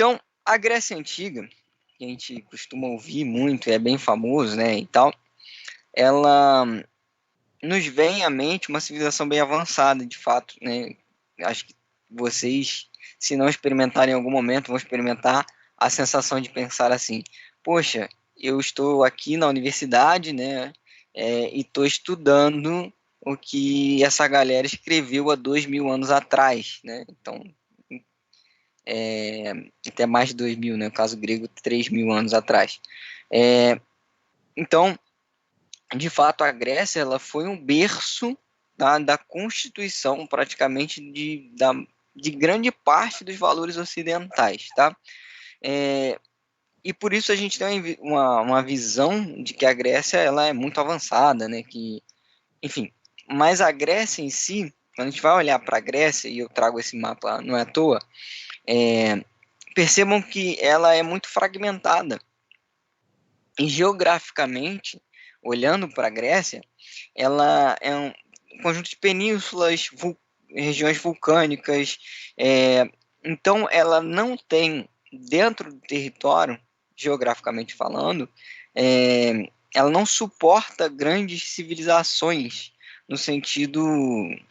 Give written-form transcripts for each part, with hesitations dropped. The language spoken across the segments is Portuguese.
Então, a Grécia Antiga, que a gente costuma ouvir muito, é bem famoso, né, e tal, ela nos vem à mente uma civilização bem avançada, de fato, né? Acho que vocês, se não experimentarem em algum momento, vão experimentar a sensação de pensar assim: poxa, eu estou aqui na universidade, né? E estou estudando o que essa galera escreveu há 2.000 anos atrás, né? Então, até mais de 2.000, né? No caso grego, 3.000 anos atrás. É, então, de fato, a Grécia ela foi um berço da constituição, praticamente, de grande parte dos valores ocidentais, tá? É, e por isso a gente tem uma visão de que a Grécia ela é muito avançada, né? Enfim, mas a Grécia em si, quando a gente vai olhar para a Grécia, e eu trago esse mapa não é à toa, percebam que ela é muito fragmentada. E geograficamente, olhando para a Grécia, ela é um conjunto de penínsulas, regiões vulcânicas. é, então, ela não tem, dentro do território, geograficamente falando, ela não suporta grandes civilizações no sentido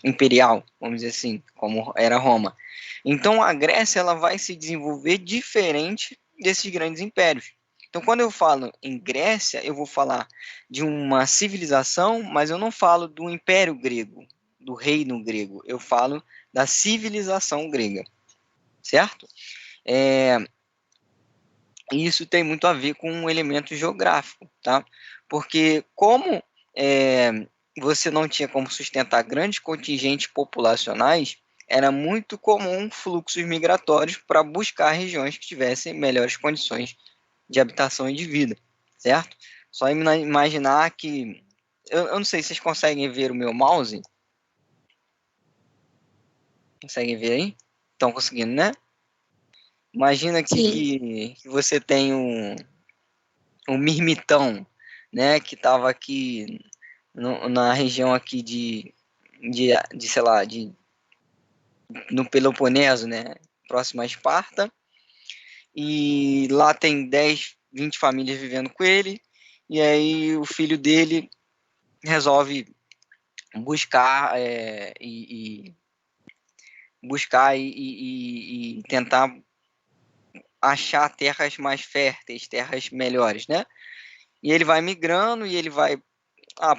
imperial, vamos dizer assim, como era Roma. Então, a Grécia ela vai se desenvolver diferente desses grandes impérios. Então, quando eu falo em Grécia, eu vou falar de uma civilização, mas eu não falo do Império Grego, do reino grego. Eu falo da civilização grega, certo? É, e isso tem muito a ver com um elemento geográfico, tá? Porque como é, você não tinha como sustentar grandes contingentes populacionais, era muito comum fluxos migratórios para buscar regiões que tivessem melhores condições de habitação e de vida, certo? Só imaginar que. Eu não sei se vocês conseguem ver o meu mouse. Conseguem ver aí? Estão conseguindo, né? Imagina Sim. que você tem um mirmitão, né? Que estava aqui na região aqui sei lá, no Peloponeso, né? Próximo a Esparta. E lá tem 10, 20 famílias vivendo com ele. E aí o filho dele resolve buscar buscar e tentar achar terras mais férteis, terras melhores, né? E ele vai migrando e ele vai,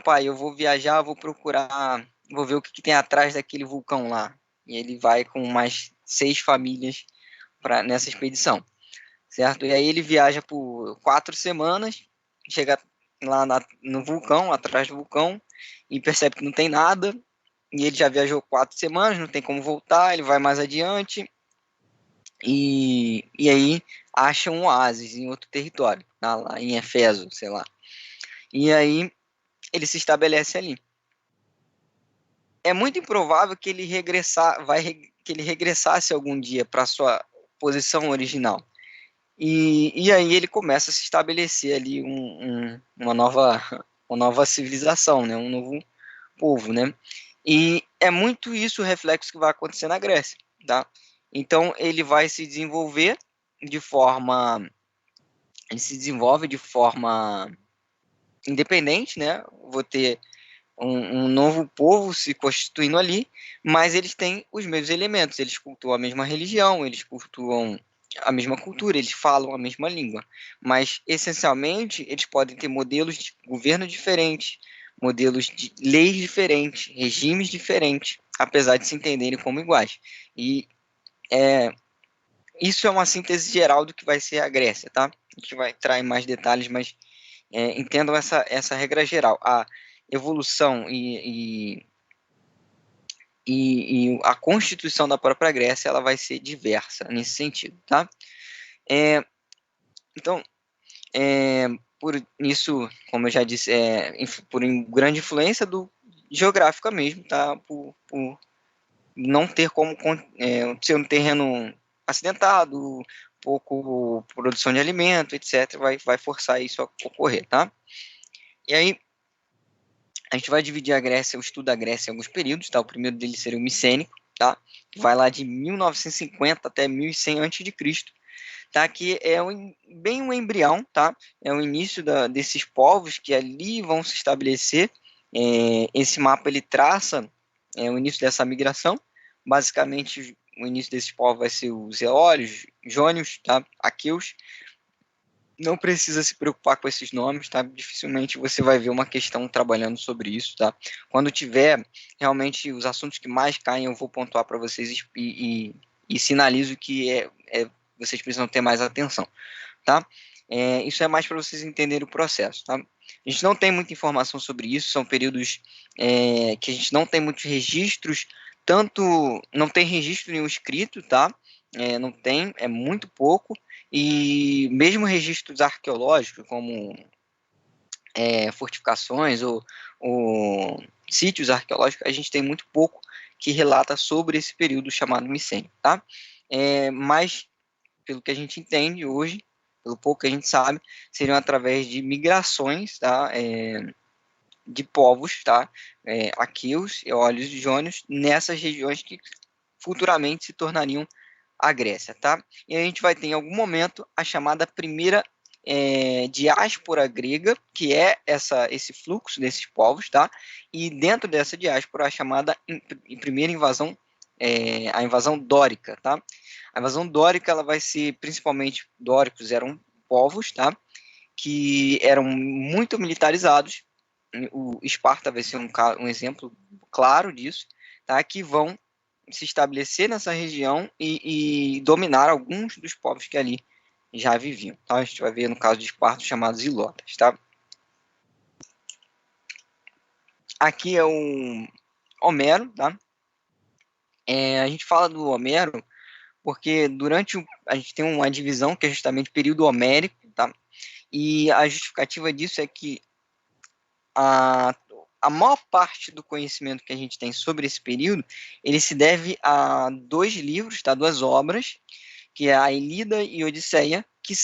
pai, eu vou viajar, vou procurar, vou ver o que tem atrás daquele vulcão lá. E ele vai com mais 6 famílias nessa expedição, certo? E aí ele viaja por 4 semanas, chega lá no vulcão, atrás do vulcão, e percebe que não tem nada, e ele já viajou 4 semanas, não tem como voltar, ele vai mais adiante, e aí acha um oásis em outro território, lá em Éfeso, sei lá. E aí ele se estabelece ali. É muito improvável que ele que ele regressasse algum dia para sua posição original. E aí ele começa a se estabelecer ali uma nova civilização, né? Um novo povo, né? E é muito isso o reflexo que vai acontecer na Grécia, tá? Então ele vai se desenvolver de forma, ele se desenvolve de forma independente, né? Vou ter um novo povo se constituindo ali, mas eles têm os mesmos elementos, eles cultuam a mesma religião, eles cultuam a mesma cultura, eles falam a mesma língua, mas essencialmente eles podem ter modelos de governo diferentes, modelos de leis diferentes, regimes diferentes, apesar de se entenderem como iguais. E é, isso é uma síntese geral do que vai ser a Grécia, tá? A gente vai entrar em mais detalhes, mas entendam essa regra geral. A evolução e a constituição da própria Grécia ela vai ser diversa nesse sentido, tá? É, então, é, por isso, como eu já disse, por grande influência do geográfica mesmo, tá? Por não ter como ser um terreno acidentado, pouco produção de alimento, etc., vai forçar isso a ocorrer, tá? E aí, a gente vai dividir a Grécia, o estudo da Grécia em alguns períodos, tá? O primeiro deles seria o micênico, tá? Vai lá de 1950 até 1100 a.C. tá? Que é bem um embrião, tá? É o início desses povos que ali vão se estabelecer. Esse mapa ele traça o início dessa migração. Basicamente, o início desses povos vai ser os eólios, jônios, tá? Aqueus. Não precisa se preocupar com esses nomes, tá? Dificilmente você vai ver uma questão trabalhando sobre isso, tá? Quando tiver realmente os assuntos que mais caem, eu vou pontuar para vocês e sinalizo que vocês precisam ter mais atenção, tá? Isso é mais para vocês entenderem o processo, tá? A gente não tem muita informação sobre isso, são períodos que a gente não tem muitos registros, não tem registro nenhum escrito, tá? Não tem, é muito pouco, e mesmo registros arqueológicos, como fortificações ou sítios arqueológicos, a gente tem muito pouco que relata sobre esse período chamado micênio, tá? Mas, pelo que a gente entende hoje, pelo pouco que a gente sabe, seriam através de migrações, tá? De povos, tá? Aqueus, eólios e jônios, nessas regiões que futuramente se tornariam a Grécia, tá? E a gente vai ter em algum momento a chamada primeira diáspora grega, que é esse fluxo desses povos, tá? E dentro dessa diáspora a chamada primeira invasão, a invasão dórica, tá? A invasão dórica ela vai ser principalmente dóricos eram povos, tá? Que eram muito militarizados. O Esparta vai ser um exemplo claro disso, tá? Que vão se estabelecer nessa região e dominar alguns dos povos que ali já viviam. Tá? A gente vai ver no caso de Esparta chamados ilotas. Tá? Aqui é o Homero. Tá? A gente fala do Homero porque a gente tem uma divisão que é justamente o período homérico. Tá? E a justificativa disso é que a, a maior parte do conhecimento que a gente tem sobre esse período, ele se deve a dois livros, tá? Duas obras, que é a Ilíada e Odisseia, que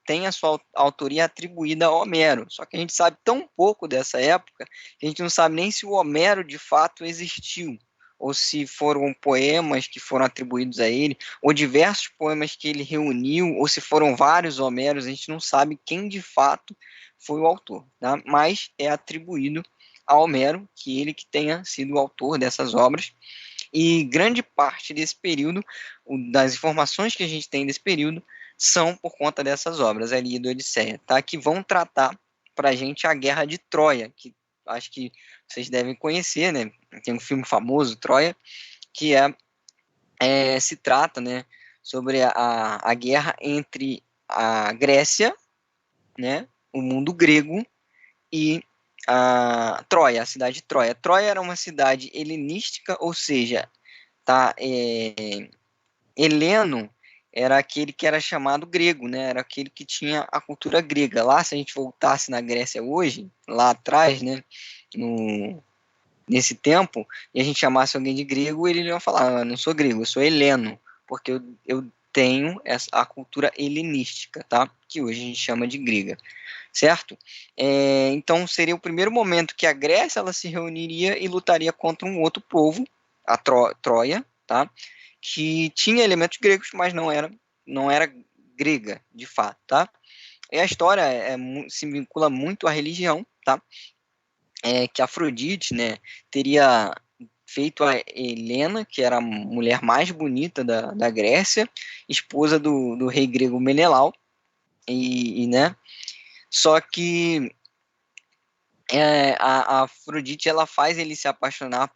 têm a sua autoria atribuída a Homero. Só que a gente sabe tão pouco dessa época, que a gente não sabe nem se o Homero de fato existiu, ou se foram poemas que foram atribuídos a ele, ou diversos poemas que ele reuniu, ou se foram vários Homeros, a gente não sabe quem de fato foi o autor, tá? Mas é atribuído a Homero, que ele que tenha sido o autor dessas obras, e grande parte desse período, das informações que a gente tem desse período, são por conta dessas obras, a Ilíada e a Odisseia, tá? Que vão tratar para a gente a Guerra de Troia, que acho que vocês devem conhecer, né? Tem um filme famoso, Troia, que se trata, né, sobre a guerra entre a Grécia, né, o mundo grego e a Troia, a cidade de Troia. Troia era uma cidade helenística, ou seja, tá, Heleno era aquele que era chamado grego, né? Era aquele que tinha a cultura grega. Lá, se a gente voltasse na Grécia hoje, lá atrás, né, nesse tempo, e a gente chamasse alguém de grego, ele ia falar: não sou grego, eu sou heleno, porque eu tenho a cultura helenística, tá? Que hoje a gente chama de grega, certo? Então seria o primeiro momento que a Grécia ela se reuniria e lutaria contra um outro povo, a Troia, tá? Que tinha elementos gregos, mas não era grega, de fato, tá? E a história se vincula muito à religião, tá? Que Afrodite, né, teria feito a Helena, que era a mulher mais bonita da Grécia, esposa do rei grego Menelau, né, só que a Afrodite ela faz ele se apaixonar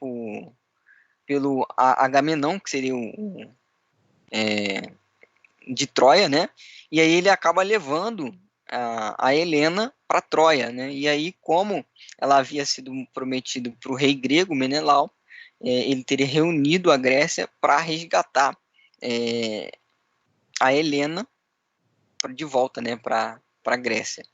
pelo Agamenon, que seria de Troia, né? E aí ele acaba levando a Helena para Troia, né? E aí, como ela havia sido prometido para o rei grego Menelau, ele teria reunido a Grécia para resgatar a Helena de volta, né? Para a Grécia.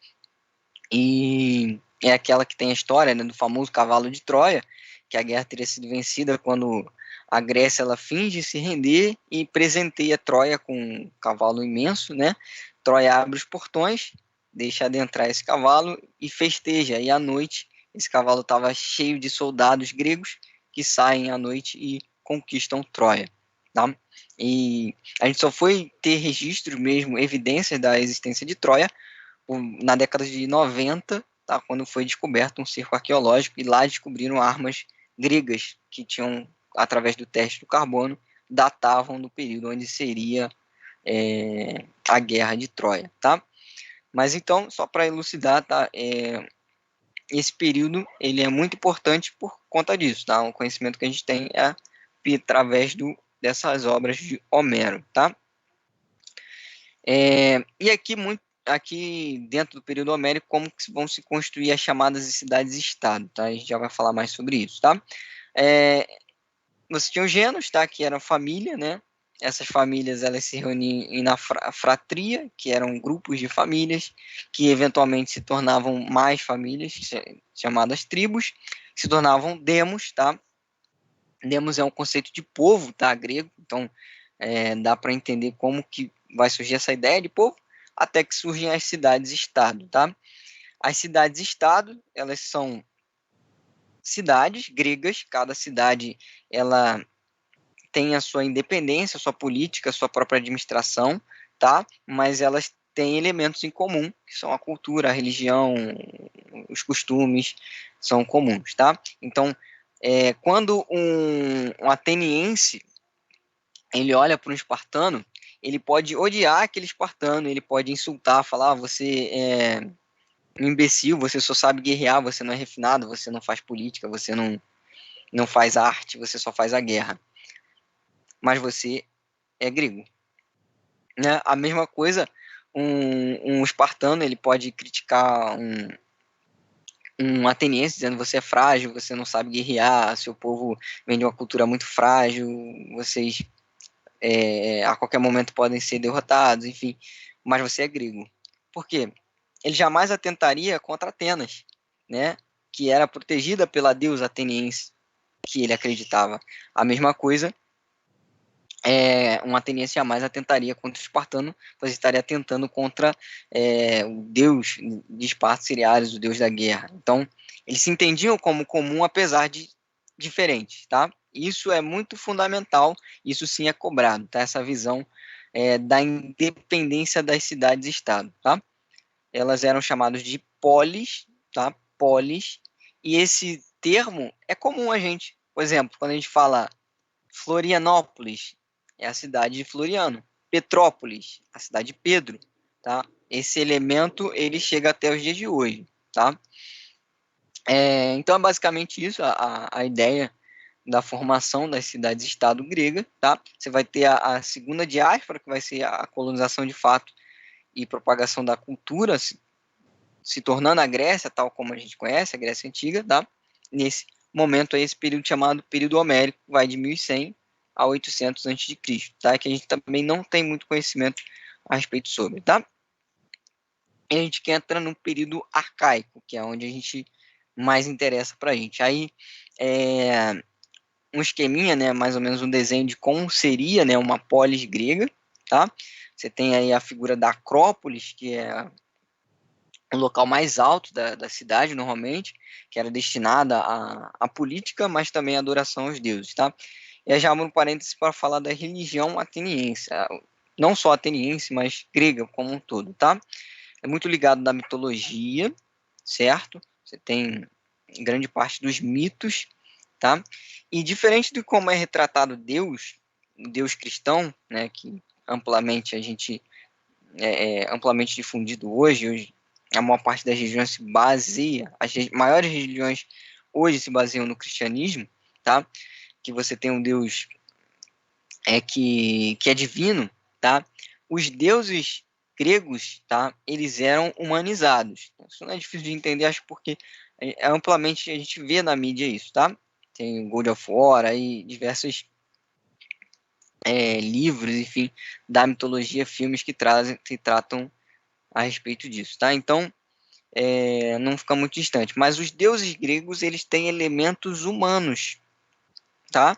E é aquela que tem a história, né, do famoso cavalo de Troia, que a guerra teria sido vencida quando a Grécia ela finge se render e presenteia Troia com um cavalo imenso, né? Troia abre os portões, deixa adentrar esse cavalo e festeja. E à noite esse cavalo estava cheio de soldados gregos que saem à noite e conquistam Troia, tá? E a gente só foi ter registro mesmo, evidências da existência de Troia na década de 90, tá? Quando foi descoberto um cerco arqueológico e lá descobriram armas gregas que tinham, através do teste do carbono, datavam do período onde seria a guerra de Troia, tá? Mas então, só para elucidar, tá? Esse período ele é muito importante por conta disso, tá? O conhecimento que a gente tem é através dessas obras de Homero, tá? E aqui dentro do período homérico, como que vão se construir as chamadas cidades-estado, tá? A gente já vai falar mais sobre isso, tá? Você tinha os genos, tá? Que eram família, né? Essas famílias elas se reuniam na fratria, que eram grupos de famílias, que eventualmente se tornavam mais famílias, chamadas tribos, se tornavam demos, tá? Demos é um conceito de povo, tá? Grego, então dá para entender como que vai surgir essa ideia de povo, até que surgem as cidades-estado, tá? As cidades-estado, elas são cidades gregas, cada cidade ela tem a sua independência, a sua política, a sua própria administração, tá? Mas elas têm elementos em comum, que são a cultura, a religião, os costumes, são comuns, tá? Então, quando um ateniense ele olha para um espartano, ele pode odiar aquele espartano, ele pode insultar, falar, você é um imbecil, você só sabe guerrear, você não é refinado, você não faz política, você não faz arte, você só faz a guerra. Mas você é grego. Né? A mesma coisa, um espartano, ele pode criticar um ateniense, dizendo você é frágil, você não sabe guerrear, seu povo vem de uma cultura muito frágil, vocês a qualquer momento podem ser derrotados, enfim, mas você é grego. Por quê? Ele jamais atentaria contra Atenas, né? Que era protegida pela deusa ateniense que ele acreditava. A mesma coisa, um ateniense jamais atentaria contra o espartano, pois estaria atentando contra o deus de Esparta, Ares, o deus da guerra. Então, eles se entendiam como comum, apesar de diferentes, tá? Isso é muito fundamental, isso sim é cobrado, tá? Essa visão da independência das cidades-estado, tá? Elas eram chamadas de polis, tá? Polis, e esse termo é comum a gente. Por exemplo, quando a gente fala Florianópolis, é a cidade de Floriano. Petrópolis, a cidade de Pedro, tá? Esse elemento, ele chega até os dias de hoje, tá? Então, é basicamente isso, a ideia da formação das cidades-estado grega, tá? Você vai ter a segunda diáspora, que vai ser a colonização de fato e propagação da cultura, se tornando a Grécia, tal como a gente conhece, a Grécia Antiga, tá? Nesse momento aí, esse período chamado período homérico, vai de 1100 a 800 a.C., tá? Que a gente também não tem muito conhecimento a respeito sobre, tá? E a gente entra no período arcaico, que é onde a gente mais interessa pra gente. Aí, um esqueminha, né, mais ou menos um desenho de como seria, né, uma polis grega, tá? Você tem aí a figura da Acrópolis, que é o local mais alto da cidade, normalmente, que era destinada à política, mas também à adoração aos deuses, tá? E aí já abro um parênteses para falar da religião ateniense, não só ateniense, mas grega como um todo, tá? É muito ligado na mitologia, certo? Você tem grande parte dos mitos, tá? E diferente de como é retratado Deus, o Deus cristão, né, que amplamente a gente amplamente difundido hoje a maior parte das religiões se baseia, as maiores religiões hoje se baseiam no cristianismo, tá? Que você tem um Deus que é divino, tá? Os deuses gregos, tá? Eles eram humanizados. Isso não é difícil de entender, acho porque amplamente a gente vê na mídia isso, tá? Tem o God of War, aí diversos livros, enfim, da mitologia, filmes que tratam a respeito disso, tá? Então, não fica muito distante. Mas os deuses gregos, eles têm elementos humanos, tá?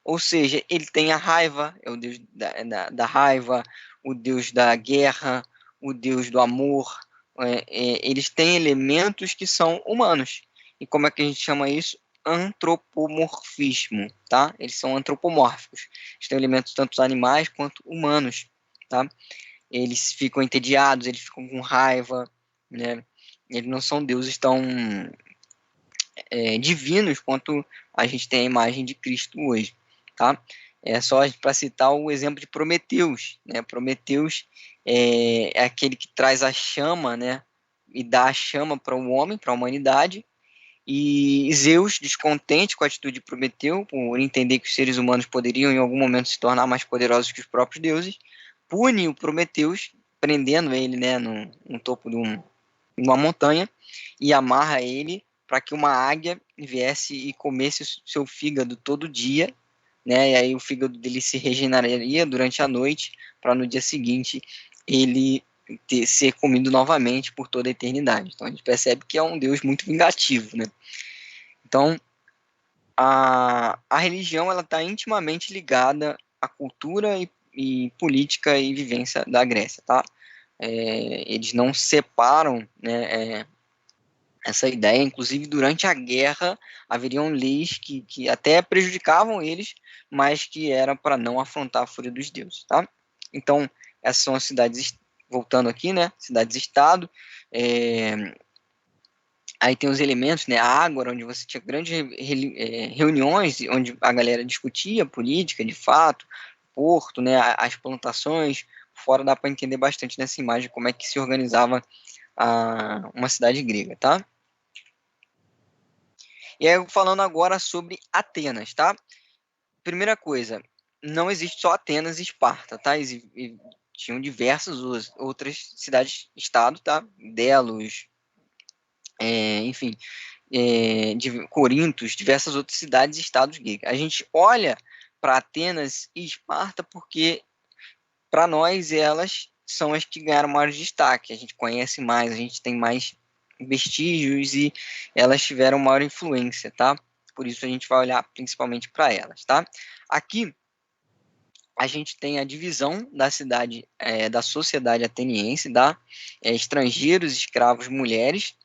Ou seja, ele tem a raiva, é o deus da raiva, o deus da guerra, o deus do amor. Eles têm elementos que são humanos. E como é que a gente chama isso? antropomorfismo, tá? Eles são antropomórficos. Eles têm elementos tanto animais quanto humanos, tá? Eles ficam entediados, eles ficam com raiva, né? Eles não são deuses tão divinos quanto a gente tem a imagem de Cristo hoje, tá? É só para citar o exemplo de Prometeus, né? Prometeus é aquele que traz a chama, né? E dá a chama para o homem, para a humanidade. E Zeus, descontente com a atitude de Prometeu, por entender que os seres humanos poderiam em algum momento se tornar mais poderosos que os próprios deuses, pune o Prometeus, prendendo ele, né, no topo de uma montanha, e amarra ele para que uma águia viesse e comesse o seu fígado todo dia, né? E aí o fígado dele se regeneraria durante a noite, para no dia seguinte ele ser comido novamente por toda a eternidade. Então a gente percebe que é um Deus muito vingativo, né? Então a religião ela está intimamente ligada à cultura e política e vivência da Grécia, tá? Eles não separam, né, essa ideia. Inclusive, durante a guerra, haveriam leis que até prejudicavam eles, mas que era para não afrontar a fúria dos deuses, tá? Então, essas são as cidades, voltando aqui, né? Cidades-estado. Aí tem os elementos, né? A Ágora, onde você tinha grandes reuniões, onde a galera discutia política, de fato, porto, né? As plantações. Fora dá para entender bastante nessa imagem como é que se organizava uma cidade grega, tá? E aí, falando agora sobre Atenas, tá? Primeira coisa, não existe só Atenas e Esparta, tá? Tinham diversas outras cidades-estado, tá? Delos, enfim, Corintos, diversas outras cidades-estados gregas. A gente olha para Atenas e Esparta porque, para nós, elas são as que ganharam maior destaque. A gente conhece mais, a gente tem mais vestígios e elas tiveram maior influência, tá? Por isso a gente vai olhar principalmente para elas, tá? Aqui a gente tem a divisão da cidade, da sociedade ateniense, da estrangeiros, escravos, mulheres.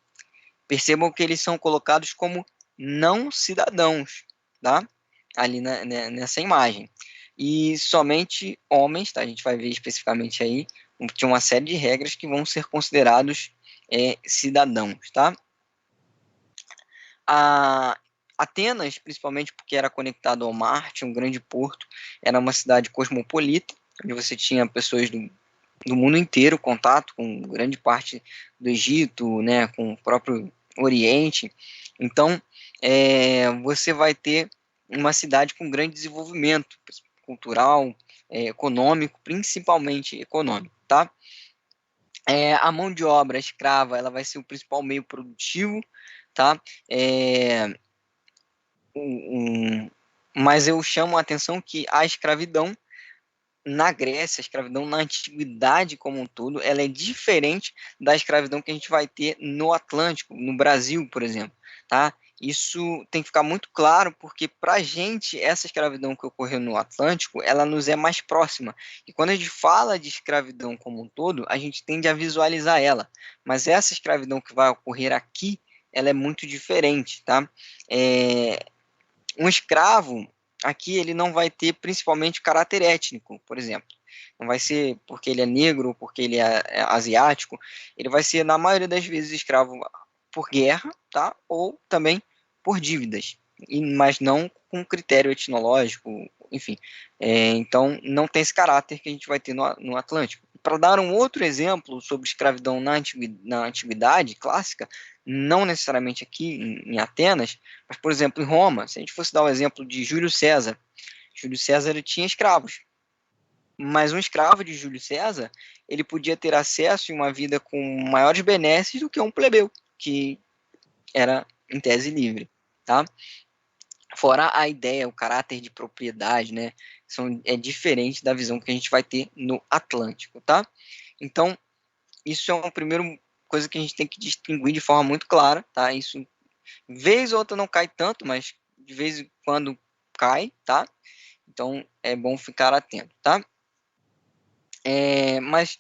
Percebam que eles são colocados como não cidadãos, tá? Ali nessa imagem. E somente homens, tá? A gente vai ver especificamente aí, tinha uma série de regras que vão ser considerados cidadãos, tá? A Atenas, principalmente porque era conectado ao mar, tinha um grande porto, era uma cidade cosmopolita, onde você tinha pessoas do mundo inteiro, contato com grande parte do Egito, né, com o próprio Oriente. Então, você vai ter uma cidade com grande desenvolvimento cultural, econômico, principalmente econômico, tá? A mão de obra escrava, ela vai ser o principal meio produtivo, tá? Mas eu chamo a atenção que a escravidão na Grécia, a escravidão na antiguidade como um todo, ela é diferente da escravidão que a gente vai ter no Atlântico, no Brasil, por exemplo, tá? Isso tem que ficar muito claro, porque para a gente, essa escravidão que ocorreu no Atlântico, ela nos é mais próxima. E quando a gente fala de escravidão como um todo, a gente tende a visualizar ela. Mas essa escravidão que vai ocorrer aqui, ela é muito diferente, tá? Um escravo, aqui ele não vai ter principalmente caráter étnico, por exemplo. Não vai ser porque ele é negro ou porque ele é asiático. Ele vai ser, na maioria das vezes, escravo por guerra, tá? Ou também por dívidas, mas não com critério etnológico, enfim. Então, não tem esse caráter que a gente vai ter no Atlântico. Para dar um outro exemplo sobre escravidão na antiguidade clássica, não necessariamente aqui em Atenas, mas, por exemplo, em Roma, se a gente fosse dar o exemplo de Júlio César ele tinha escravos, mas um escravo de Júlio César, ele podia ter acesso a uma vida com maiores benesses do que um plebeu, que era em tese livre, tá? Fora a ideia, o caráter de propriedade, né? É diferente da visão que a gente vai ter no Atlântico, tá? Então, isso é uma primeira coisa que a gente tem que distinguir de forma muito clara, tá? Isso, vez ou outra, não cai tanto, mas de vez em quando cai, tá? Então, é bom ficar atento, tá? Mas,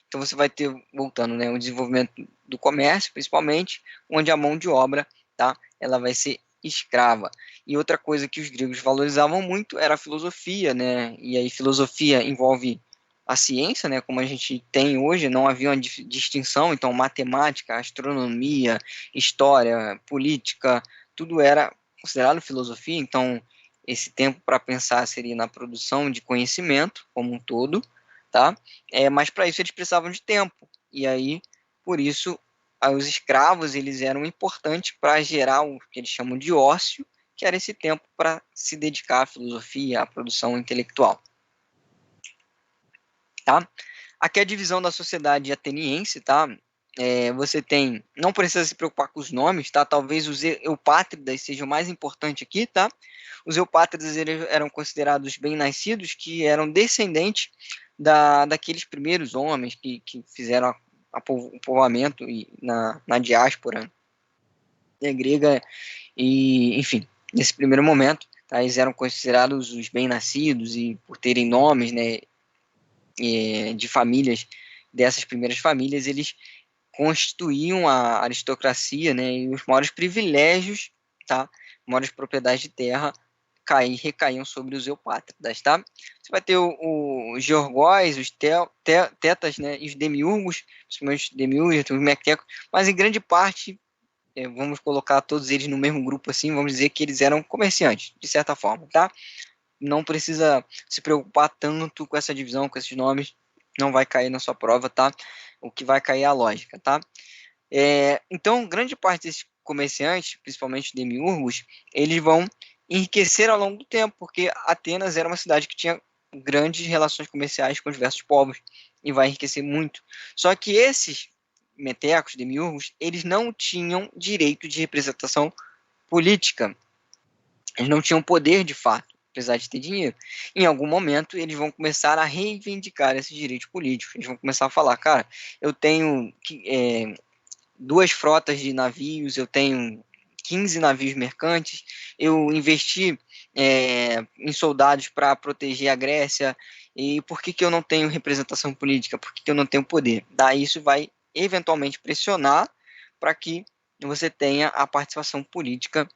então você vai ter, voltando, né, o desenvolvimento do comércio, principalmente, onde a mão de obra, tá? Ela vai ser escrava. E outra coisa que os gregos valorizavam muito era a filosofia, né? E aí filosofia envolve a ciência, né? Como a gente tem hoje, não havia uma distinção, então matemática, astronomia, história, política, tudo era considerado filosofia, então esse tempo para pensar seria na produção de conhecimento como um todo, tá? Mas para isso eles precisavam de tempo. E aí, por isso, os escravos eles eram importantes para gerar o que eles chamam de ócio, que era esse tempo para se dedicar à filosofia, à produção intelectual, tá? Aqui é a divisão da sociedade ateniense, tá? Você tem, não precisa se preocupar com os nomes, tá? Talvez os eupátridas sejam mais importantes aqui, tá? Os eupátridas eles eram considerados bem-nascidos, que eram descendentes daqueles primeiros homens que fizeram o povoamento na diáspora, né, grega, e, enfim, nesse primeiro momento, tá? Eles eram considerados os bem-nascidos e por terem nomes, né, de famílias, dessas primeiras famílias, eles constituíam a aristocracia, né, e os maiores privilégios, tá, maiores propriedades de terra recaíam sobre os eupátridas, tá? Você vai ter os georgóis, os tetas, né, e os demiurgos, principalmente os demiurgos, os mequecos, mas em grande parte, vamos colocar todos eles no mesmo grupo assim, vamos dizer que eles eram comerciantes, de certa forma, tá? Não precisa se preocupar tanto com essa divisão, com esses nomes, não vai cair na sua prova, tá? O que vai cair é a lógica, tá? Então, grande parte desses comerciantes, principalmente demiurgos, eles vão enriquecer ao longo do tempo, porque Atenas era uma cidade que tinha grandes relações comerciais com diversos povos e vai enriquecer muito. Só que esses metecos, demiurgos, eles não tinham direito de representação política. Eles não tinham poder de fato, apesar de ter dinheiro. Em algum momento, eles vão começar a reivindicar esses direitos políticos. Eles vão começar a falar, cara, eu tenho 2 frotas de navios, eu tenho 15 navios mercantes, eu investi em soldados para proteger a Grécia, e por que eu não tenho representação política? Por que eu não tenho poder? Daí isso vai eventualmente pressionar para que você tenha a participação política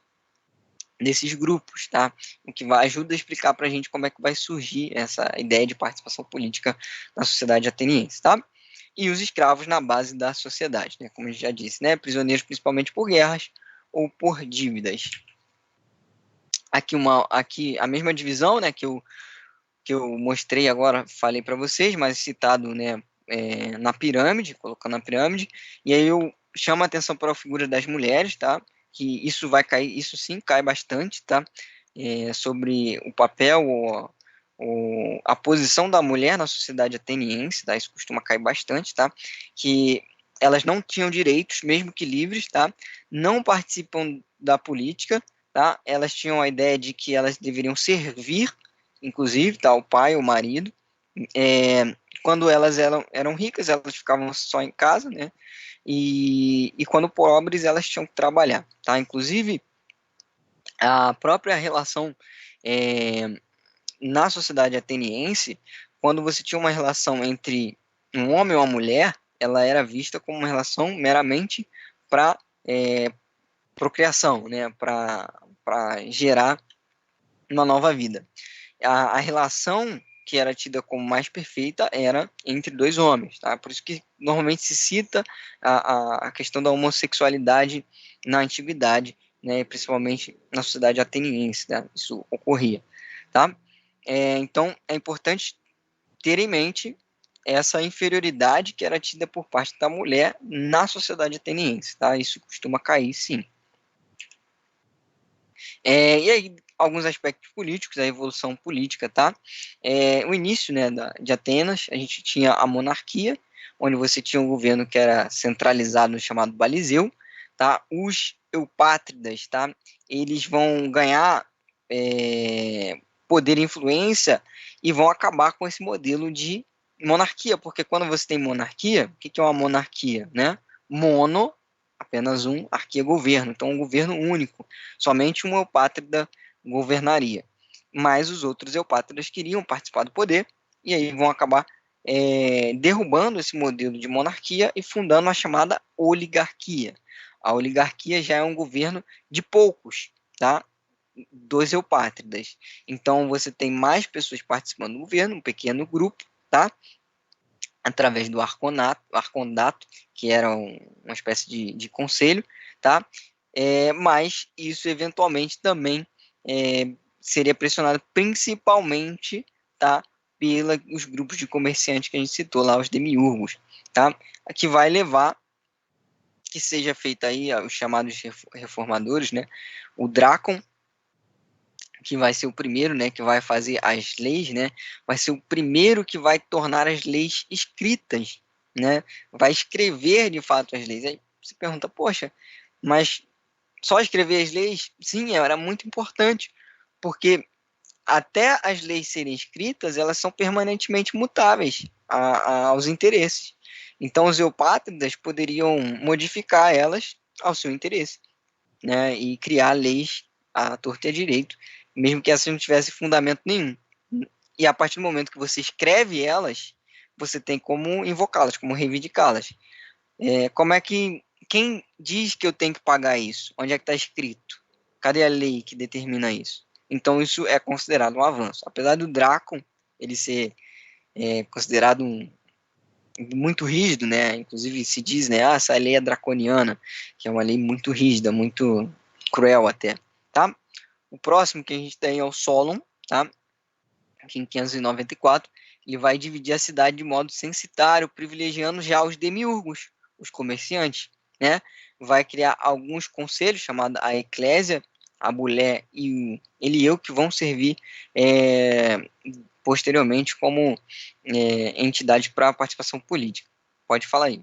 desses grupos, tá? O que ajuda a explicar para a gente como é que vai surgir essa ideia de participação política na sociedade ateniense, tá? E os escravos na base da sociedade, né? Como a gente já disse, né? Prisioneiros principalmente por guerras ou por dívidas. Aqui a mesma divisão, né? Que eu mostrei agora, falei para vocês, mas citado, né? Na pirâmide, colocando na pirâmide. E aí eu chamo a atenção para a figura das mulheres, tá? Que isso vai cair, isso sim cai bastante, tá? Sobre o papel a posição da mulher na sociedade ateniense, tá? Isso costuma cair bastante, tá? Que elas não tinham direitos, mesmo que livres, tá? Não participam da política, tá? Elas tinham a ideia de que elas deveriam servir, inclusive, tá? O pai, o marido. Quando elas eram ricas, elas ficavam só em casa, né? E quando pobres, elas tinham que trabalhar, tá? Inclusive, a própria relação na sociedade ateniense, quando você tinha uma relação entre um homem e uma mulher, ela era vista como uma relação meramente para procriação, né? Para gerar uma nova vida. A relação que era tida como mais perfeita era entre dois homens, tá? Por isso que normalmente se cita a questão da homossexualidade na antiguidade, né? Principalmente na sociedade ateniense, tá? Isso ocorria, tá? Então é importante ter em mente essa inferioridade que era tida por parte da mulher na sociedade ateniense, tá? Isso costuma cair, sim. E aí, alguns aspectos políticos, a evolução política, tá? O início, né, de Atenas, a gente tinha a monarquia, onde você tinha um governo que era centralizado, chamado Baliseu, tá? Os eupátridas, tá? Eles vão ganhar poder e influência e vão acabar com esse modelo de monarquia, porque quando você tem monarquia, o que é uma monarquia, né? Mono, apenas um, arquia governo, então um governo único, somente um eupátrida governaria, mas os outros eupátridas queriam participar do poder, e aí vão acabar derrubando esse modelo de monarquia e fundando a chamada oligarquia. A oligarquia já é um governo de poucos, tá? Dos eupátridas. Então, você tem mais pessoas participando do governo, um pequeno grupo, tá? Através do arcondato, que era uma espécie de conselho, tá? Mas isso eventualmente também seria pressionado principalmente, tá? Pelos grupos de comerciantes que a gente citou lá, os demiurgos, tá? Que vai levar que seja feita aí os chamados reformadores, né? O Drácon, que vai ser o primeiro, né, que vai fazer as leis, né, vai ser o primeiro que vai tornar as leis escritas, né, vai escrever de fato as leis. Aí você pergunta, poxa, mas só escrever as leis? Sim, era muito importante, porque até as leis serem escritas, elas são permanentemente mutáveis aos interesses. Então, os eupátridas poderiam modificar elas ao seu interesse, né, e criar leis à torta e à direito, mesmo que essas não tivessem fundamento nenhum. E a partir do momento que você escreve elas, você tem como invocá-las, como reivindicá-las. Como é que quem diz que eu tenho que pagar isso? Onde é que está escrito? Cadê a lei que determina isso? Então isso é considerado um avanço. Apesar do Drácon ele ser considerado muito rígido, né? Inclusive se diz, né? Ah, essa lei é draconiana, que é uma lei muito rígida, muito cruel até, tá? O próximo que a gente tem é o Solon, tá? Aqui em 594, ele vai dividir a cidade de modo censitário, privilegiando já os demiurgos, os comerciantes, né? Vai criar alguns conselhos, chamados a Eclésia, a Bulé e o Elieu, que vão servir posteriormente como entidade para participação política. Pode falar aí.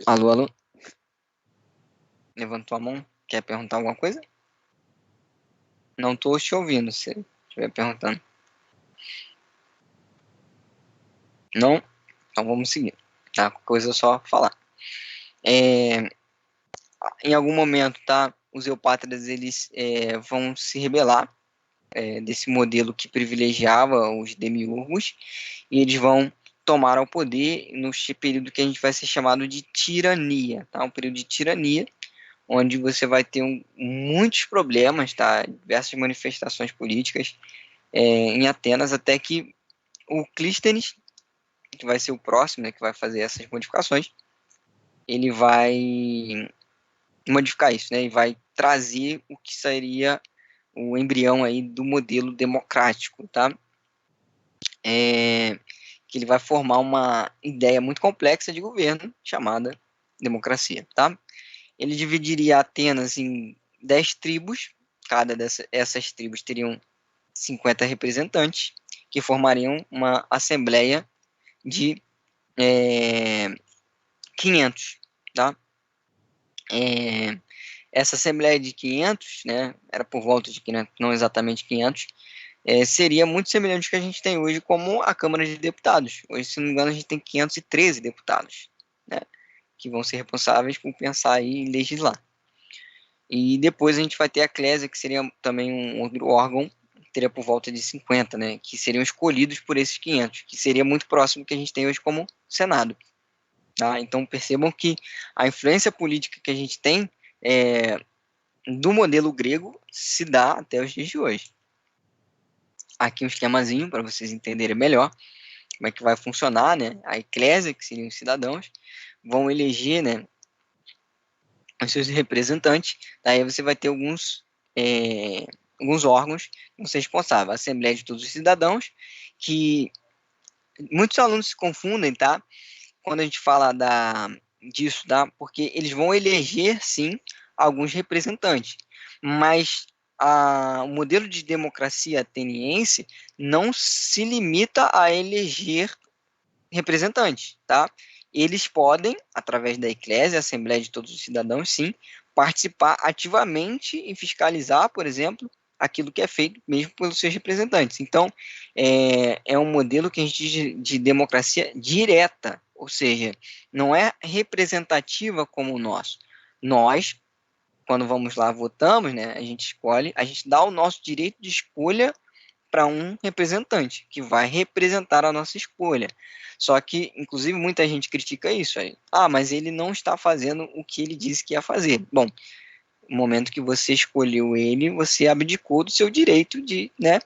Alô, alô? Levantou a mão? Quer perguntar alguma coisa? Não estou te ouvindo, se estiver perguntando. Não? Então vamos seguir. Tá? Coisa só falar. Em algum momento, tá? Os eupátridas eles vão se rebelar desse modelo que privilegiava os demiurgos e eles vão tomar ao poder no período que a gente vai ser chamado de tirania, tá? Um período de tirania onde você vai ter muitos problemas, tá? Diversas manifestações políticas em Atenas, até que o Clístenes, que vai ser o próximo, né, que vai fazer essas modificações, ele vai modificar isso, né, e vai trazer o que seria o embrião aí do modelo democrático, tá? Que ele vai formar uma ideia muito complexa de governo chamada democracia, tá? Ele dividiria Atenas em 10 tribos, cada dessas tribos teriam 50 representantes, que formariam uma assembleia de 500, tá? Essa assembleia de 500, né, era por volta de 500, não exatamente 500, seria muito semelhante ao que a gente tem hoje como a Câmara de Deputados. Hoje, se não me engano, a gente tem 513 deputados, né, que vão ser responsáveis por pensar e legislar. E depois a gente vai ter a Eclésia, que seria também um outro órgão, que teria por volta de 50, né, que seriam escolhidos por esses 500, que seria muito próximo do que a gente tem hoje como Senado. Tá? Então percebam que a influência política que a gente tem do modelo grego se dá até os dias de hoje. Aqui um esquemazinho para vocês entenderem melhor como é que vai funcionar, né? A eclésia, que seriam os cidadãos, vão eleger, né, os seus representantes. Daí você vai ter alguns órgãos que vão ser responsáveis. A Assembleia de Todos os Cidadãos, que muitos alunos se confundem, tá? Quando a gente fala disso, tá? Porque eles vão eleger, sim, alguns representantes, mas o modelo de democracia ateniense não se limita a eleger representantes, tá? Eles podem, através da Eclésia, Assembleia de Todos os Cidadãos, sim, participar ativamente e fiscalizar, por exemplo, aquilo que é feito mesmo pelos seus representantes. Então, é um modelo que a gente diz de democracia direta, ou seja, não é representativa como o nosso. Nós, quando vamos lá, votamos, né, a gente escolhe, a gente dá o nosso direito de escolha para um representante que vai representar a nossa escolha. Só que, inclusive, muita gente critica isso aí. Ah, mas ele não está fazendo o que ele disse que ia fazer. Bom, no momento que você escolheu ele, você abdicou do seu direito de, né,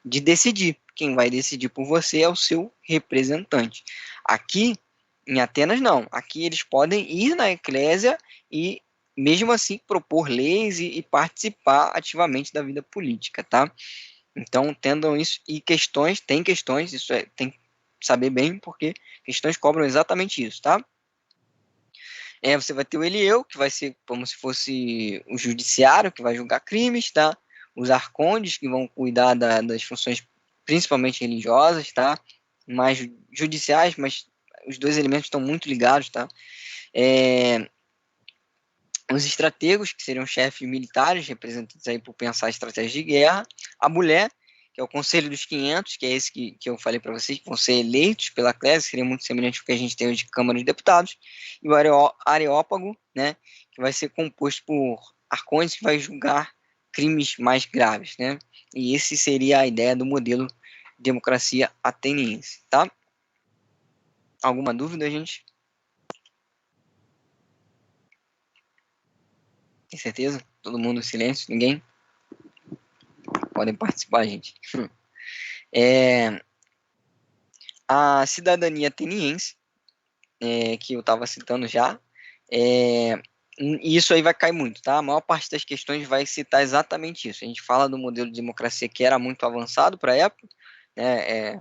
de decidir. Quem vai decidir por você é o seu representante. Aqui, em Atenas, não. Aqui eles podem ir na eclésia e, mesmo assim, propor leis e participar ativamente da vida política, tá? Então, entendam isso. E questões, tem questões, isso tem que saber bem, porque questões cobram exatamente isso, tá? Você vai ter o Elieu, que vai ser como se fosse o judiciário, que vai julgar crimes, tá? Os arcondes, que vão cuidar das funções principalmente religiosas, tá? Mais judiciais, mas os dois elementos estão muito ligados, tá? É, os estrategos, que seriam chefes militares, representantes aí por pensar estratégias de guerra, a mulher, que é o Conselho dos 500, que é esse que eu falei para vocês, que vão ser eleitos pela Eclésia, seria muito semelhante ao que a gente tem hoje de Câmara de Deputados, e o Areópago, né, que vai ser composto por arcontes, que vai julgar crimes mais graves, né, e esse seria a ideia do modelo de democracia ateniense, tá? Alguma dúvida, gente? Tem certeza? Todo mundo em silêncio? Ninguém? Podem participar, gente. É, a cidadania ateniense, que eu estava citando já, e isso aí vai cair muito, tá? A maior parte das questões vai citar exatamente isso. A gente fala do modelo de democracia que era muito avançado para a época, né?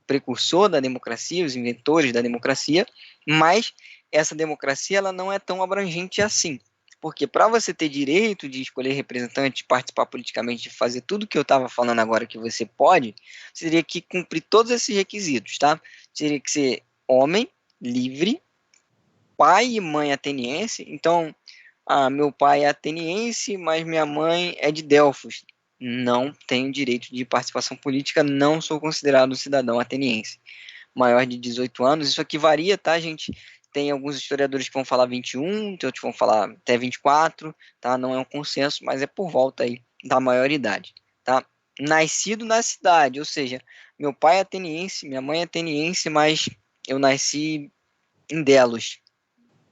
Precursor da democracia, os inventores da democracia, mas essa democracia ela não é tão abrangente assim. Porque para você ter direito de escolher representante, de participar politicamente, de fazer tudo que eu estava falando agora que você pode, você teria que cumprir todos esses requisitos, tá? Você teria que ser homem, livre, pai e mãe ateniense. Então, meu pai é ateniense, mas minha mãe é de Delfos. Não tenho direito de participação política, não sou considerado cidadão ateniense. Maior de 18 anos, isso aqui varia, tá, gente? Tem alguns historiadores que vão falar 21, tem outros que vão falar até 24, tá? Não é um consenso, mas é por volta aí da maioridade, tá? Nascido na cidade, ou seja, meu pai é ateniense, minha mãe é ateniense, mas eu nasci em Delos.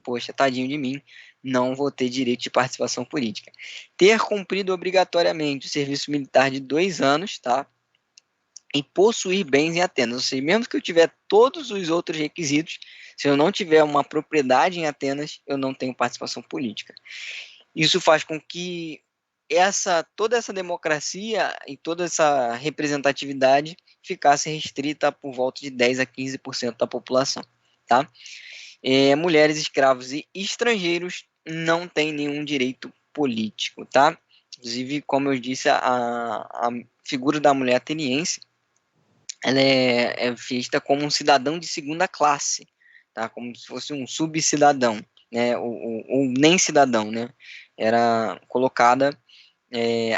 Poxa, tadinho de mim, não vou ter direito de participação política. Ter cumprido obrigatoriamente o serviço militar de 2 anos, tá? E possuir bens em Atenas. Ou seja, mesmo que eu tiver todos os outros requisitos, se eu não tiver uma propriedade em Atenas, eu não tenho participação política. Isso faz com que toda essa democracia e toda essa representatividade ficasse restrita por volta de 10 a 15% da população, tá? Mulheres, escravos e estrangeiros não têm nenhum direito político, tá? Inclusive, como eu disse, a figura da mulher ateniense ela é vista como um cidadão de segunda classe, tá? Como se fosse um subcidadão, né? Ou nem cidadão, né? Era colocada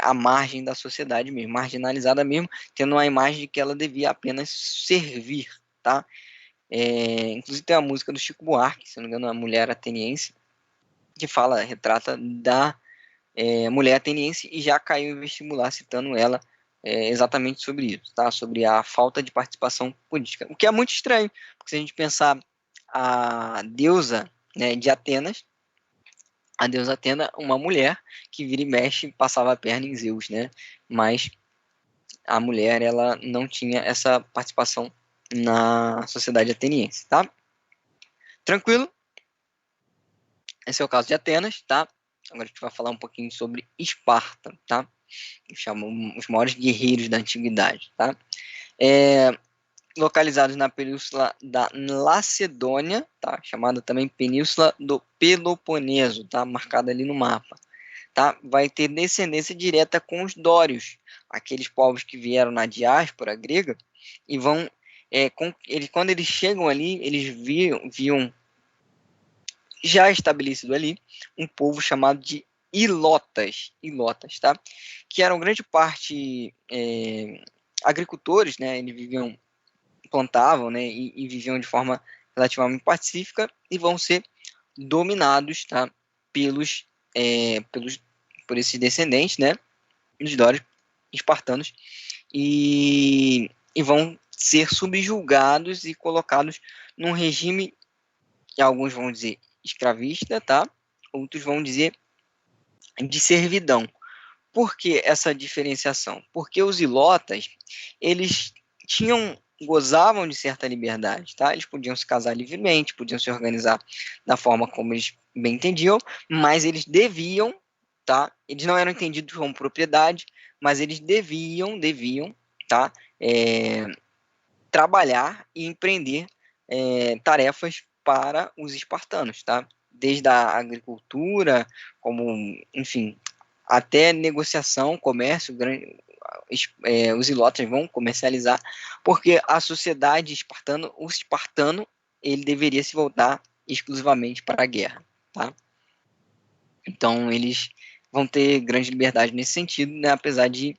à margem da sociedade mesmo, marginalizada mesmo, tendo a imagem de que ela devia apenas servir, tá? Inclusive tem a música do Chico Buarque, se não me engano, a mulher ateniense, que fala, retrata da mulher ateniense e já caiu em vestibular citando ela exatamente sobre isso, tá? Sobre a falta de participação política. O que é muito estranho, porque se a gente pensar a deusa, né, de Atenas, a deusa Atena, uma mulher que vira e mexe passava a perna em Zeus, né? Mas a mulher ela não tinha essa participação na sociedade ateniense, tá? Tranquilo? Esse é o caso de Atenas, tá? Agora a gente vai falar um pouquinho sobre Esparta, tá? Que chamam os maiores guerreiros da antiguidade, tá? Localizados na península da Lacedônia, tá? Chamada também Península do Peloponeso, tá? Marcada ali no mapa, tá? Vai ter descendência direta com os dórios, aqueles povos que vieram na diáspora grega e vão quando eles chegam ali, eles viam já estabelecido ali um povo chamado de ilotas, tá? Que eram grande parte agricultores, né? Eles viviam, plantavam, né? E viviam de forma relativamente pacífica e vão ser dominados, tá? Pelos, por esses descendentes, né? Os dórios espartanos, e vão ser subjugados e colocados num regime que alguns vão dizer escravista, tá? Outros vão dizer de servidão. Por que essa diferenciação? Porque os ilotas, eles gozavam de certa liberdade, tá? Eles podiam se casar livremente, podiam se organizar da forma como eles bem entendiam, mas eles deviam, tá? Eles não eram entendidos como propriedade, mas eles deviam, tá? Trabalhar e empreender tarefas para os espartanos, tá? Desde a agricultura, como, enfim, até negociação, comércio, os ilotas vão comercializar, porque a sociedade espartana, o espartano, ele deveria se voltar exclusivamente para a guerra, tá? Então, eles vão ter grande liberdade nesse sentido, né, apesar de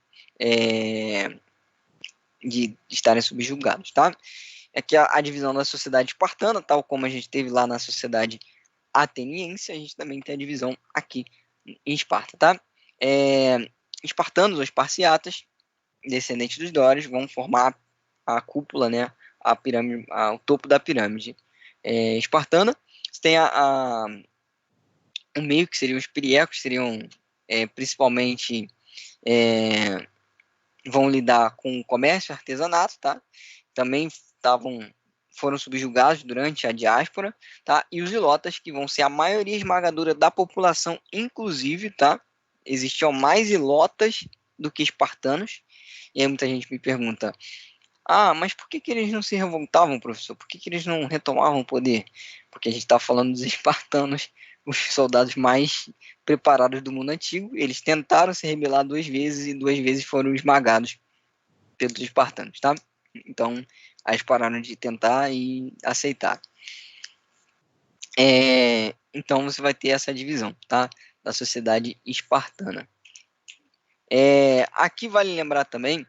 estarem subjugados, tá? É que a divisão da sociedade espartana, tal como a gente teve lá na sociedade ateniense, a gente também tem a divisão aqui em Esparta, tá? Espartanos ou esparciatas, descendentes dos dórios, vão formar a cúpula, né? A pirâmide, o topo da pirâmide espartana. Você tem o meio, que seriam os piriecos, seriam principalmente vão lidar com o comércio e artesanato, tá? Também foram subjugados durante a diáspora, tá? E os ilotas, que vão ser a maioria esmagadora da população, inclusive, tá? Existiam mais ilotas do que espartanos. E aí muita gente me pergunta: ah, mas por que que eles não se revoltavam, professor? Por que que eles não retomavam o poder? Porque a gente está falando dos espartanos, os soldados mais preparados do mundo antigo. Eles tentaram se rebelar 2 vezes e 2 vezes foram esmagados pelos espartanos, tá? Então, aí eles pararam de tentar e aceitar. Então, você vai ter essa divisão, tá? Da sociedade espartana. Aqui vale lembrar também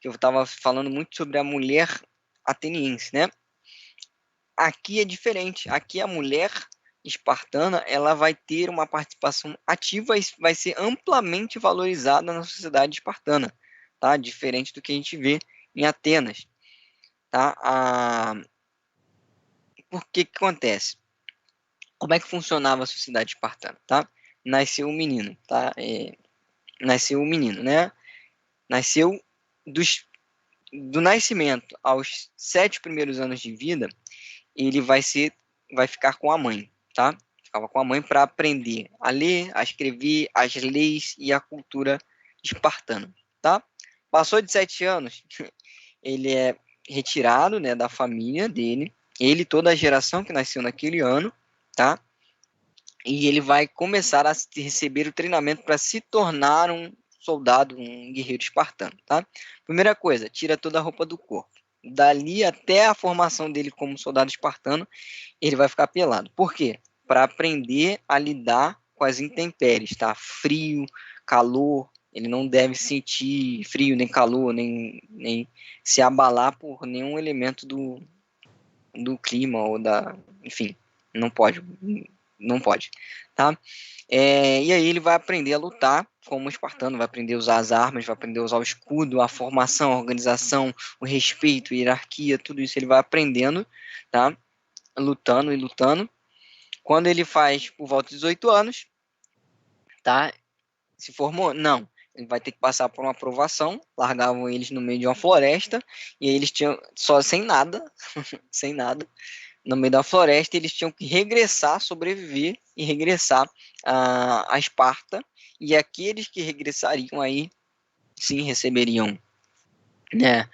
que eu estava falando muito sobre a mulher ateniense, né? Aqui é diferente. Aqui a mulher espartana, ela vai ter uma participação ativa e vai ser amplamente valorizada na sociedade espartana, tá? Diferente do que a gente vê em Atenas, tá? Por que acontece? Como é que funcionava a sociedade espartana, tá? Nasceu um menino, tá? Nasceu um menino, né? Nasceu do nascimento aos 7 primeiros anos de vida, ele vai ficar com a mãe, tá? Ficava com a mãe para aprender a ler, a escrever, as leis e a cultura espartana, tá? Passou de 7 anos, ele é retirado, né, da família dele, ele e toda a geração que nasceu naquele ano, tá? E ele vai começar a receber o treinamento para se tornar um soldado, um guerreiro espartano, tá? Primeira coisa, tira toda a roupa do corpo. Dali até a formação dele como soldado espartano, ele vai ficar pelado. Por quê? Para aprender a lidar com as intempéries, tá? Frio, calor, ele não deve sentir frio, nem calor, nem se abalar por nenhum elemento do clima ou enfim, não pode, não pode, tá? E aí ele vai aprender a lutar como espartano, vai aprender a usar as armas, vai aprender a usar o escudo, a formação, a organização, o respeito, a hierarquia, tudo isso ele vai aprendendo, tá? Lutando e lutando. Quando ele faz por volta de 18 anos, tá? Se formou? Não. Ele vai ter que passar por uma aprovação, largavam eles no meio de uma floresta, e aí eles tinham, só sem nada, sem nada, no meio da floresta, eles tinham que regressar, sobreviver e regressar a Esparta, e aqueles que regressariam aí, sim, receberiam, né,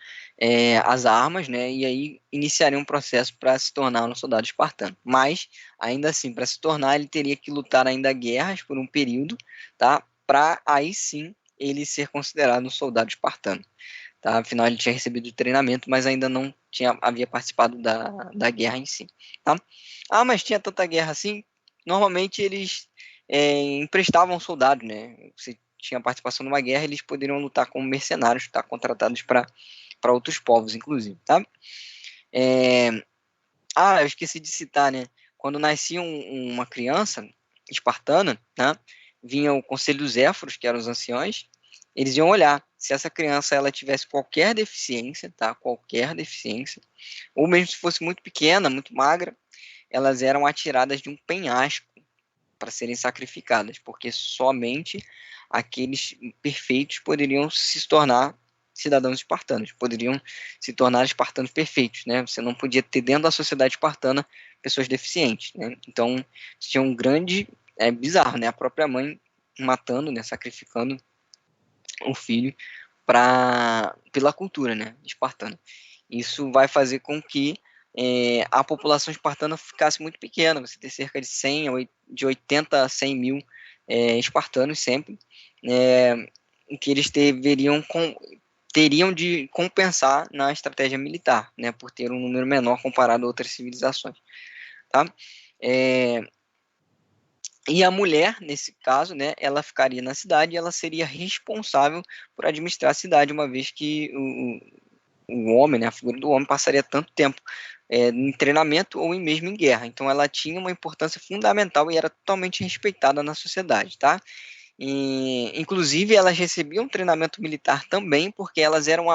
as armas, né, e aí iniciaria um processo para se tornar um soldado espartano. Mas, ainda assim, para se tornar, ele teria que lutar ainda guerras por um período, tá, para aí sim ele ser considerado um soldado espartano. Tá? Afinal, ele tinha recebido o treinamento, mas ainda não havia participado da guerra em si. Tá? Ah, mas tinha tanta guerra assim? Normalmente eles emprestavam soldados, né? Se tinha participação numa guerra, eles poderiam lutar como mercenários, tá? Contratados para outros povos, inclusive. Tá? Eu esqueci de citar, né? Quando nascia uma criança espartana, né? Vinha o conselho dos éforos, que eram os anciões, eles iam olhar se essa criança ela tivesse qualquer deficiência, tá? Qualquer deficiência, ou mesmo se fosse muito pequena, muito magra, elas eram atiradas de um penhasco para serem sacrificadas, porque somente aqueles perfeitos poderiam se tornar cidadãos espartanos, poderiam se tornar espartanos perfeitos, né? Você não podia ter dentro da sociedade espartana pessoas deficientes, né? Então, tinha um grande, bizarro, né? A própria mãe matando, né? Sacrificando o filho pela cultura, né? Espartana. Isso vai fazer com que a população espartana ficasse muito pequena. Você ter cerca de 100, de 80 a 100 mil espartanos sempre, que eles teriam de compensar na estratégia militar, né, por ter um número menor comparado a outras civilizações, tá? E a mulher, nesse caso, né, ela ficaria na cidade e ela seria responsável por administrar a cidade, uma vez que o homem, né, a figura do homem, passaria tanto tempo em treinamento ou mesmo em guerra. Então ela tinha uma importância fundamental e era totalmente respeitada na sociedade, tá? E, inclusive, elas recebiam treinamento militar também, porque elas eram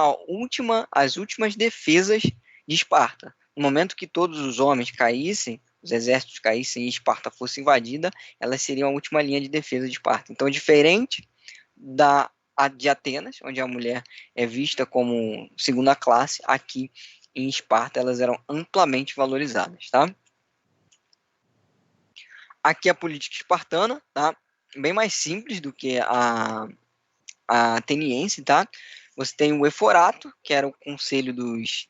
as últimas defesas de Esparta. No momento que todos os homens caíssem, os exércitos caíssem e Esparta fosse invadida, elas seriam a última linha de defesa de Esparta. Então, diferente de Atenas, onde a mulher é vista como segunda classe, aqui em Esparta elas eram amplamente valorizadas, tá? Aqui a política espartana, tá? Bem mais simples do que a ateniense, tá? Você tem o Eforato, que era o conselho dos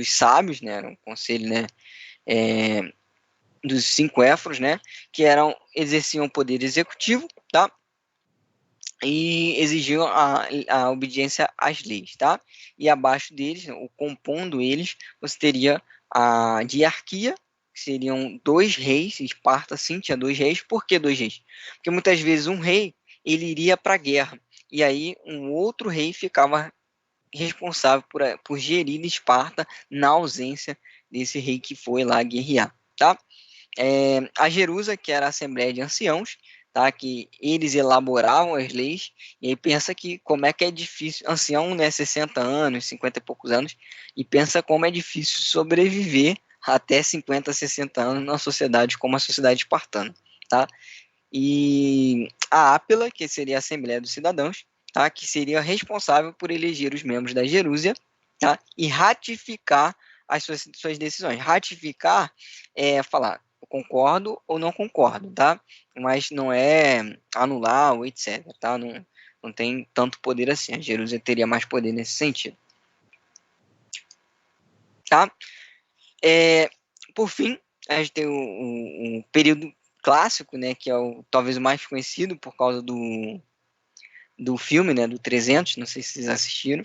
sábios, né? Era um conselho, né? Dos 5 éforos, né? Que exerciam o poder executivo, tá? E exigiam a obediência às leis, tá? E abaixo deles, ou compondo eles, você teria a diarquia, que seriam 2 reis. Esparta, sim, tinha 2 reis. Por que 2 reis? Porque muitas vezes um rei, ele iria para a guerra, e aí um outro rei ficava responsável por gerir Esparta na ausência desse rei que foi lá guerrear, tá? A Jerusa, que era a Assembleia de Anciãos, tá? Que eles elaboravam as leis, e aí pensa que como é que é difícil, ancião, né, 60 anos, 50 e poucos anos, e pensa como é difícil sobreviver até 50, 60 anos numa sociedade como a sociedade espartana, tá? E a Ápila, que seria a Assembleia dos Cidadãos, tá? Que seria responsável por eleger os membros da Jerúsia, tá? E ratificar as suas decisões. Ratificar é falar, eu concordo ou não concordo, tá? Mas não é anular ou etc, tá? Não tem tanto poder assim. A Jerusalém teria mais poder nesse sentido, tá? Por fim, a gente tem o período clássico, né, que é talvez o mais conhecido por causa do filme, né, do 300, não sei se vocês assistiram,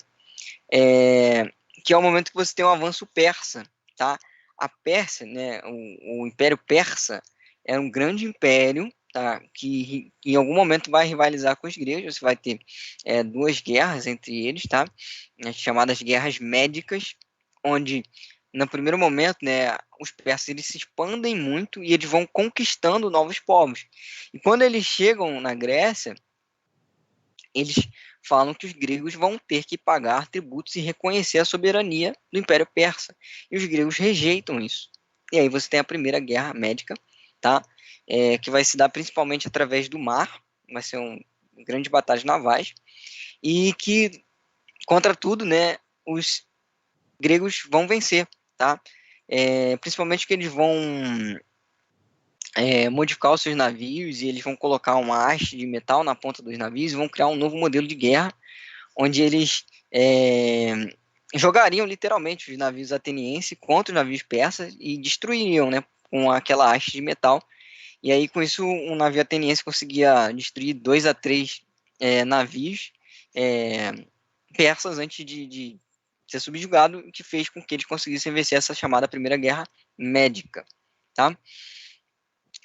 que é o momento que você tem um avanço persa, tá? A Pérsia, né, o Império Persa era um grande império, tá? Que em algum momento vai rivalizar com os gregos. Você vai ter 2 guerras entre eles, tá? Chamadas guerras médicas, onde no primeiro momento, né, os persas eles se expandem muito e eles vão conquistando novos povos. E quando eles chegam na Grécia, eles falam que os gregos vão ter que pagar tributos e reconhecer a soberania do Império Persa. E os gregos rejeitam isso. E aí você tem a primeira guerra médica, tá? Que vai se dar principalmente através do mar, vai ser grande batalhas navais, e que, contra tudo, né, os gregos vão vencer, tá? Principalmente que eles vão modificar os seus navios e eles vão colocar uma haste de metal na ponta dos navios e vão criar um novo modelo de guerra, onde eles jogariam literalmente os navios atenienses contra os navios persas e destruiriam, né, com aquela haste de metal. E aí, com isso, um navio ateniense conseguia destruir 2 a 3 navios persas antes de ser subjugado, o que fez com que eles conseguissem vencer essa chamada Primeira Guerra Médica, tá?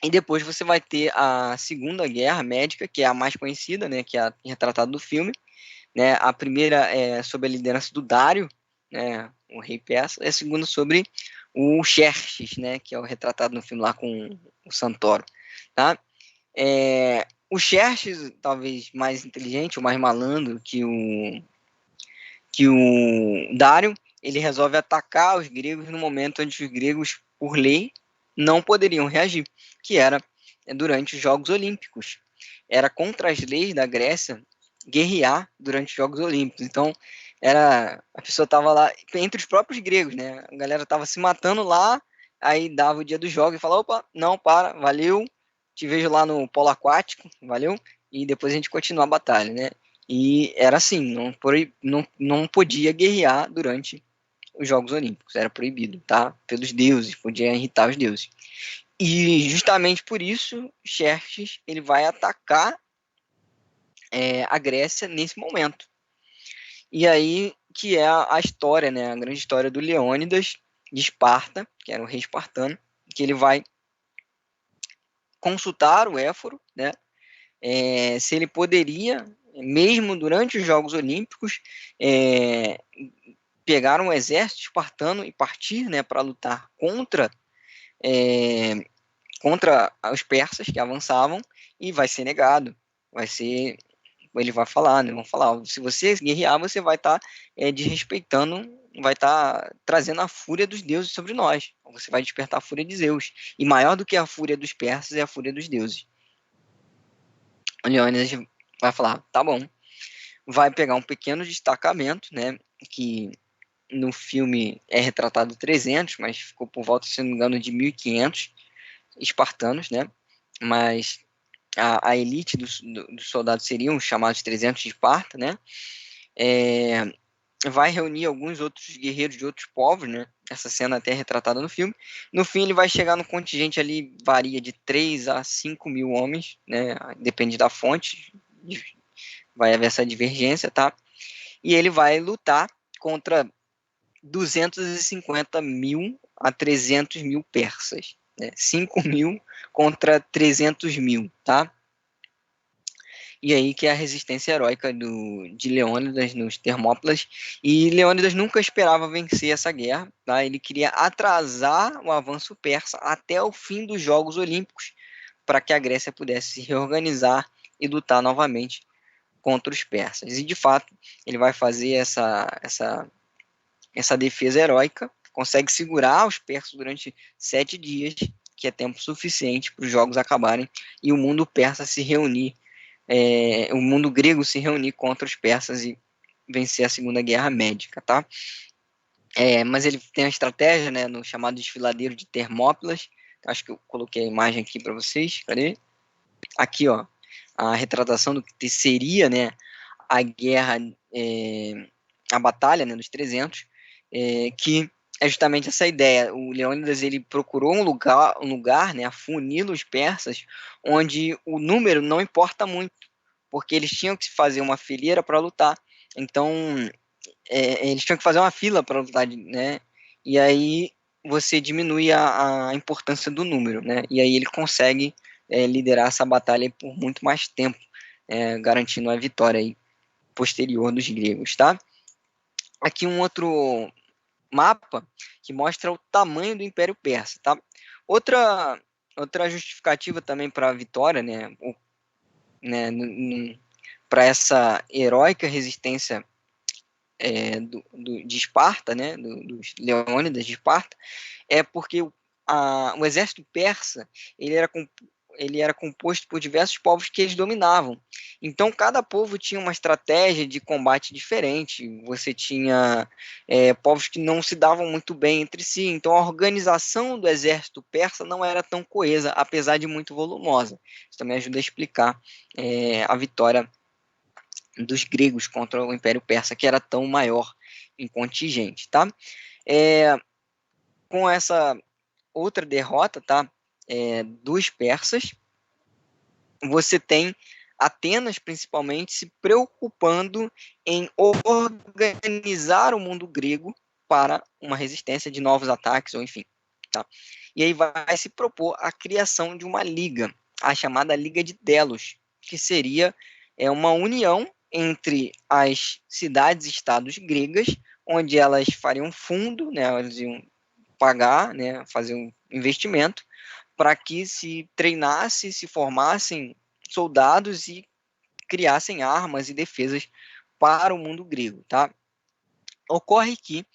E depois você vai ter a Segunda Guerra Médica, que é a mais conhecida, né, que é retratada no filme, né? A primeira é sobre a liderança do Dário, né, o rei persa, e a segunda sobre o Xerxes, né, que é o retratado no filme lá com o Santoro, tá? O Xerxes, talvez mais inteligente, ou mais malandro que o Dário, ele resolve atacar os gregos no momento onde os gregos, por lei, não poderiam reagir, que era durante os Jogos Olímpicos. Era contra as leis da Grécia guerrear durante os Jogos Olímpicos. Então, a pessoa estava lá entre os próprios gregos, né? A galera estava se matando lá, aí dava o dia do jogo e falava, opa, não, para, valeu, te vejo lá no polo aquático, valeu, e depois a gente continua a batalha, né? E era assim, não podia guerrear durante os Jogos Olímpicos, era proibido, tá? Pelos deuses, podia irritar os deuses. E justamente por isso, Xerxes ele vai atacar a Grécia nesse momento. E aí que é a história, né? A grande história do Leônidas de Esparta, que era o rei espartano, que ele vai consultar o Éforo, né? Se ele poderia, mesmo durante os Jogos Olímpicos, é, pegar um exército espartano e partir, né, para lutar é, contra os persas que avançavam, e vai ser negado. Vai ser, ele vai falar, né? Vão falar, se você guerrear, você vai estar desrespeitando, vai estar trazendo a fúria dos deuses sobre nós. Você vai despertar a fúria de Zeus. E maior do que a fúria dos persas é a fúria dos deuses. O Leônidas vai falar, tá bom. Vai pegar um pequeno destacamento, né? Que no filme é retratado 300, mas ficou por volta, se não me engano, de 1.500 espartanos, né? Mas a elite dos soldados seriam chamados 300 de Esparta, né? Vai reunir alguns outros guerreiros de outros povos, né? Essa cena até é retratada no filme. No fim, ele vai chegar no contingente ali, varia de 3 a 5 mil homens, né? Depende da fonte, vai haver essa divergência, tá? E ele vai lutar contra 250 mil a 300 mil persas, né? 5 mil contra 300 mil, tá? E aí que é a resistência heróica de Leônidas nos Termópilas. E Leônidas nunca esperava vencer essa guerra, tá? Ele queria atrasar o avanço persa até o fim dos Jogos Olímpicos, para que a Grécia pudesse se reorganizar e lutar novamente contra os persas. E de fato, ele vai fazer essa defesa heróica, consegue segurar os persas durante 7 dias, que é tempo suficiente para os jogos acabarem e o mundo persa se reunir, o mundo grego se reunir contra os persas e vencer a Segunda Guerra Médica, tá? Mas ele tem a estratégia, né, no chamado desfiladeiro de Termópilas. Acho que eu coloquei a imagem aqui para vocês. Cadê? Aqui, ó, a retratação do que seria, né, a guerra, a batalha, né, dos 300, que é justamente essa ideia. O Leônidas ele procurou um lugar, né, afunila os persas, onde o número não importa muito, porque eles tinham que fazer uma fileira para lutar. Então, eles tinham que fazer uma fila para lutar, né? E aí você diminui a importância do número, né? E aí ele consegue liderar essa batalha por muito mais tempo, garantindo a vitória aí posterior dos gregos, tá? Aqui um outro mapa que mostra o tamanho do Império Persa, tá? Outra justificativa também para a vitória, né, para essa heróica resistência de Esparta, né, dos Leônidas de Esparta, é porque o exército persa ele era composto por diversos povos que eles dominavam. Então, cada povo tinha uma estratégia de combate diferente. Você tinha povos que não se davam muito bem entre si. Então, a organização do exército persa não era tão coesa, apesar de muito volumosa. Isso também ajuda a explicar a vitória dos gregos contra o Império Persa, que era tão maior em contingente, tá? Com essa outra derrota, tá? Dos persas, você tem Atenas, principalmente, se preocupando em organizar o mundo grego para uma resistência de novos ataques, ou enfim. Tá? E aí vai se propor a criação de uma liga, a chamada Liga de Delos, que seria uma união entre as cidades-estados gregas, onde elas fariam fundo, né, elas iam pagar, né, fazer um investimento, para que se treinasse, se formassem soldados e criassem armas e defesas para o mundo grego, tá? Ocorre que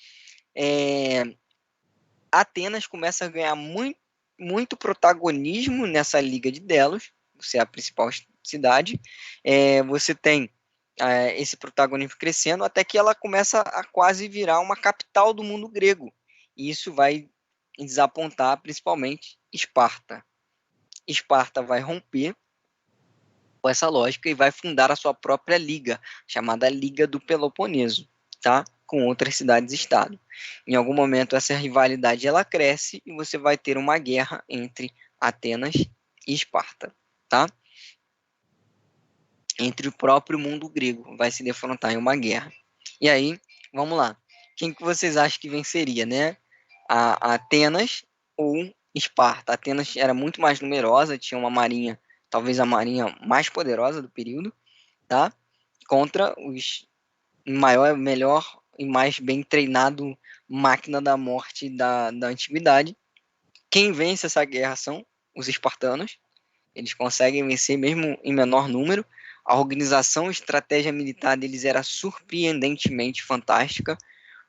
Atenas começa a ganhar muito protagonismo nessa Liga de Delos, você é a principal cidade, você tem esse protagonismo crescendo até que ela começa a quase virar uma capital do mundo grego. E isso vai desapontar principalmente Esparta. Esparta vai romper com essa lógica e vai fundar a sua própria liga, chamada Liga do Peloponeso, tá? Com outras cidades-estado. Em algum momento essa rivalidade ela cresce e você vai ter uma guerra entre Atenas e Esparta, tá? Entre o próprio mundo grego, vai se defrontar em uma guerra. E aí, vamos lá. Quem que vocês acham que venceria, né? A Atenas ou Esparta? Atenas era muito mais numerosa, tinha uma marinha, talvez a marinha mais poderosa do período, tá? Contra os maior, melhor e mais bem treinado máquina da morte da antiguidade. Quem vence essa guerra são os espartanos. Eles conseguem vencer mesmo em menor número. A organização e estratégia militar deles era surpreendentemente fantástica,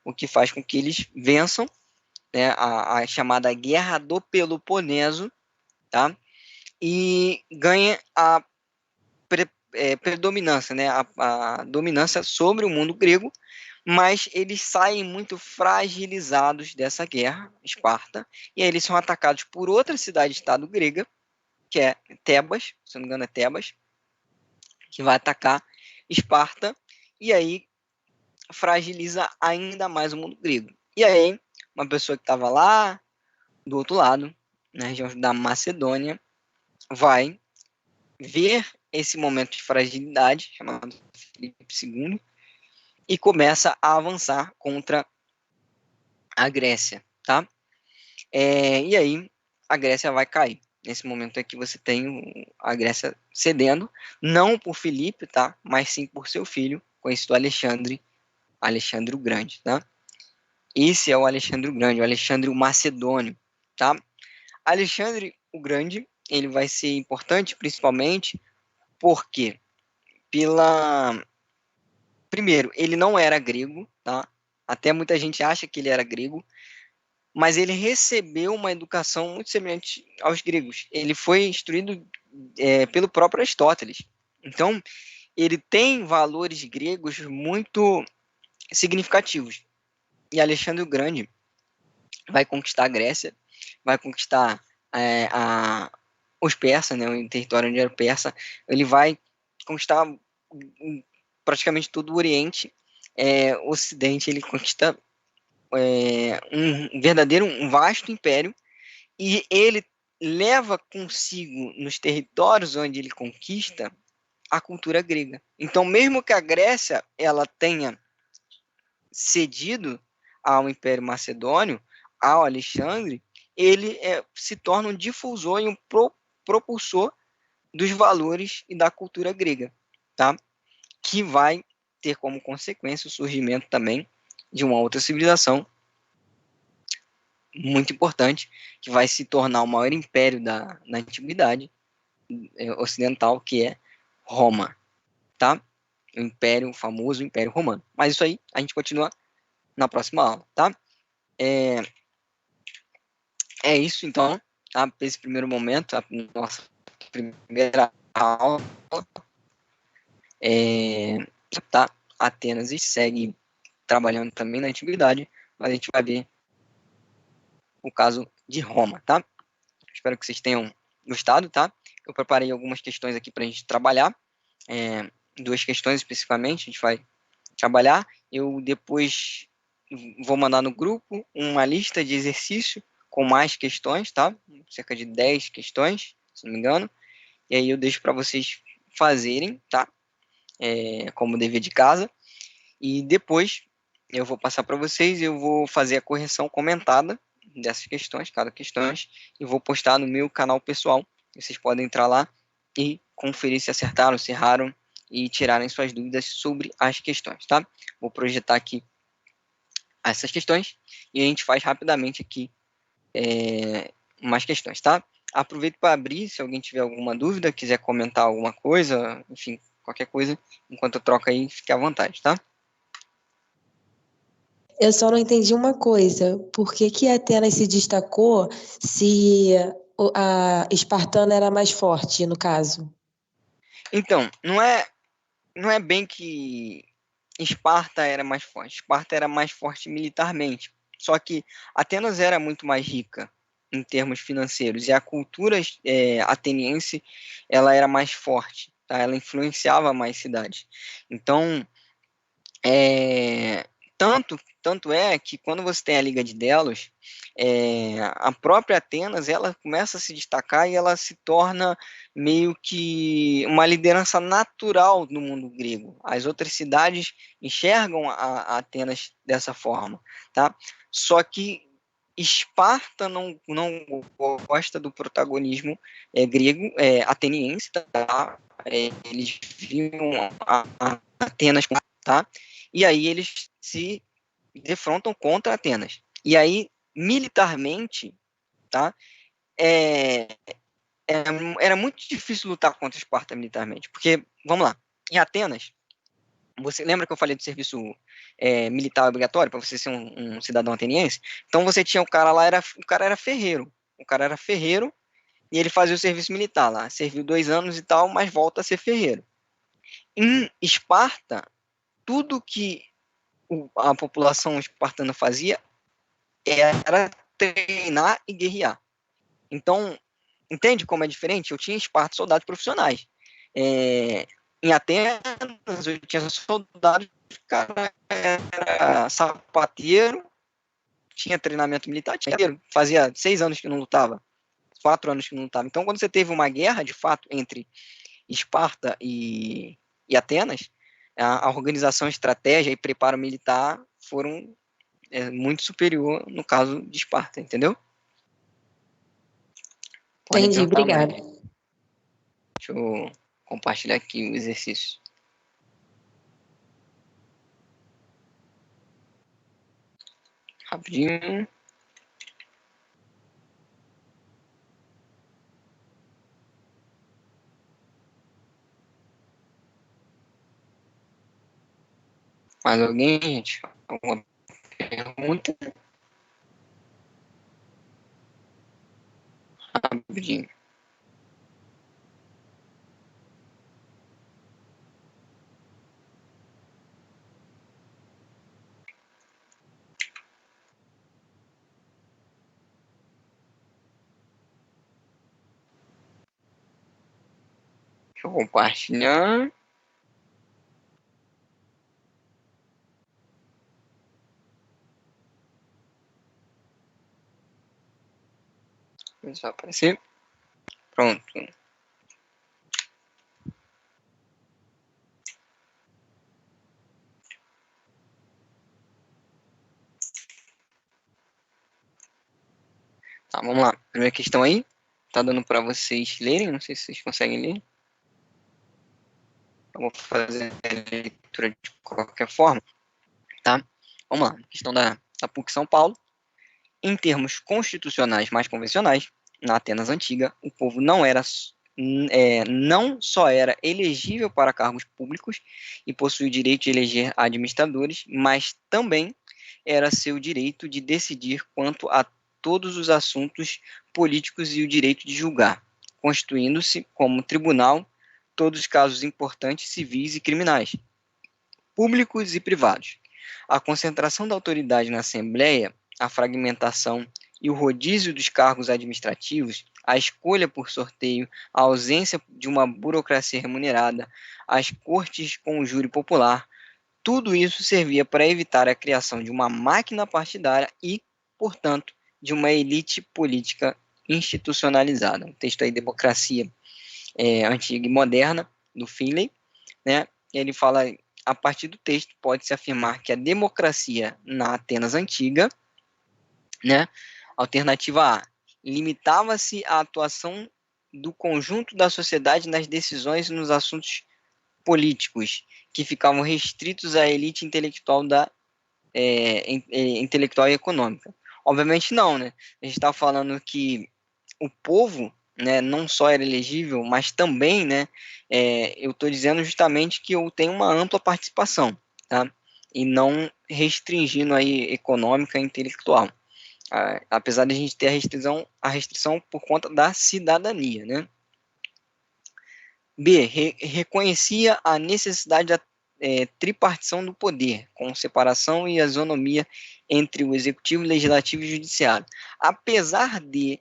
o que faz com que eles vençam, né, a chamada Guerra do Peloponeso, tá? E ganha a predominância, né, a dominância sobre o mundo grego, mas eles saem muito fragilizados dessa guerra, Esparta, e aí eles são atacados por outra cidade-estado grega, que é Tebas, se não me engano é Tebas, que vai atacar Esparta, e aí fragiliza ainda mais o mundo grego. E aí, uma pessoa que estava lá do outro lado, na região da Macedônia, vai ver esse momento de fragilidade, chamado Filipe II, e começa a avançar contra a Grécia, tá? E aí a Grécia vai cair. Nesse momento aqui você tem a Grécia cedendo, não por Filipe, tá? Mas sim por seu filho, conhecido Alexandre o Grande, tá? Esse é o Alexandre o Grande, o Alexandre o Macedônio, tá? Alexandre o Grande, ele vai ser importante principalmente porque pela primeiro, ele não era grego, tá? Até muita gente acha que ele era grego, mas ele recebeu uma educação muito semelhante aos gregos. Ele foi instruído pelo próprio Aristóteles. Então, ele tem valores gregos muito significativos. E Alexandre o Grande vai conquistar a Grécia, vai conquistar os persas, né, o território onde era o persa. Ele vai conquistar praticamente todo o Oriente. O Ocidente, ele conquista um verdadeiro, um vasto império, e ele leva consigo nos territórios onde ele conquista a cultura grega. Então, mesmo que a Grécia ela tenha cedido ao Império Macedônio, ao Alexandre, ele se torna um difusor e um propulsor dos valores e da cultura grega, tá? Que vai ter como consequência o surgimento também de uma outra civilização muito importante, que vai se tornar o maior império da antiguidade ocidental, que é Roma, tá? O famoso Império Romano. Mas isso aí a gente continua na próxima aula, tá? É isso então, tá? Esse primeiro momento, a nossa primeira aula, tá? Atenas segue trabalhando também na antiguidade, mas a gente vai ver o caso de Roma, tá? Espero que vocês tenham gostado, tá? Eu preparei algumas questões aqui para a gente trabalhar, duas questões especificamente, a gente vai trabalhar. Eu depois vou mandar no grupo uma lista de exercício com mais questões, tá? Cerca de 10 questões, se não me engano. E aí eu deixo para vocês fazerem, tá? Como dever de casa. E depois eu vou passar para vocês, eu vou fazer a correção comentada dessas questões, cada questão, e vou postar no meu canal pessoal. Vocês podem entrar lá e conferir se acertaram, se erraram e tirarem suas dúvidas sobre as questões, tá? Vou projetar aqui essas questões e a gente faz rapidamente aqui mais questões, tá? Aproveito para abrir, se alguém tiver alguma dúvida, quiser comentar alguma coisa, enfim, qualquer coisa, enquanto eu troco aí, fique à vontade, tá? Eu só não entendi uma coisa. Por que que Atenas se destacou se a espartana era mais forte, no caso? Então, não é bem que Esparta era mais forte. Esparta era mais forte militarmente. Só que Atenas era muito mais rica em termos financeiros e a cultura ateniense ela era mais forte, tá? Ela influenciava mais cidades. Então, é, tanto é que quando você tem a Liga de Delos, a própria Atenas ela começa a se destacar e ela se torna meio que uma liderança natural no mundo grego. As outras cidades enxergam a Atenas dessa forma, tá? Só que Esparta não gosta do protagonismo grego, ateniense, tá? Eles viam a Atenas, tá? E aí eles se defrontam contra Atenas. E aí, militarmente, tá? É, é, era muito difícil lutar contra Esparta militarmente, porque, vamos lá, em Atenas, você lembra que eu falei do serviço militar obrigatório para você ser um cidadão ateniense? Então você tinha o cara lá, o cara era ferreiro. O cara era ferreiro e ele fazia o serviço militar lá. Serviu 2 anos e tal, mas volta a ser ferreiro. Em Esparta, tudo que a população espartana fazia era treinar e guerrear. Então, entende como é diferente? Eu tinha em Esparta soldados profissionais. Em Atenas, eu tinha soldados, cara era sapateiro, tinha treinamento militar, fazia 6 anos que não lutava, 4 anos que não lutava. Então, quando você teve uma guerra, de fato, entre Esparta e Atenas, a organização, estratégia e preparo militar foram muito superior no caso de Esparta, entendeu? Podem Entendi, perguntar mais. obrigada. Deixa eu compartilhar aqui o exercício. Rapidinho. Mais alguém, gente? Alguma pergunta? Rapidinho. Deixa eu compartilhar. Vai só aparecer. Pronto. Tá, vamos lá. Primeira questão aí. Tá dando para vocês lerem? Não sei se vocês conseguem ler. Eu vou fazer a leitura de qualquer forma. Tá? Vamos lá. Questão da PUC São Paulo. Em termos constitucionais mais convencionais, na Atenas antiga, o povo não só era elegível para cargos públicos e possuía o direito de eleger administradores, mas também era seu direito de decidir quanto a todos os assuntos políticos e o direito de julgar, constituindo-se como tribunal todos os casos importantes civis e criminais, públicos e privados. A concentração da autoridade na Assembleia, a fragmentação e o rodízio dos cargos administrativos, a escolha por sorteio, a ausência de uma burocracia remunerada, as cortes com o júri popular, tudo isso servia para evitar a criação de uma máquina partidária e, portanto, de uma elite política institucionalizada. O texto aí, Democracia Antiga e Moderna, do Finlay, né? Ele fala, a partir do texto, pode-se afirmar que a democracia na Atenas antiga, né? Alternativa A, limitava-se à atuação do conjunto da sociedade nas decisões e nos assuntos políticos, que ficavam restritos à elite intelectual intelectual e econômica. Obviamente não, né? A gente está falando que o povo né, não só era elegível, mas também, né, eu estou dizendo justamente que eu tenho uma ampla participação, tá? E não restringindo aí econômica e intelectual. Apesar de a gente ter a restrição por conta da cidadania, né? B. Reconhecia a necessidade da tripartição do poder, com separação e isonomia entre o executivo, legislativo e judiciário. Apesar de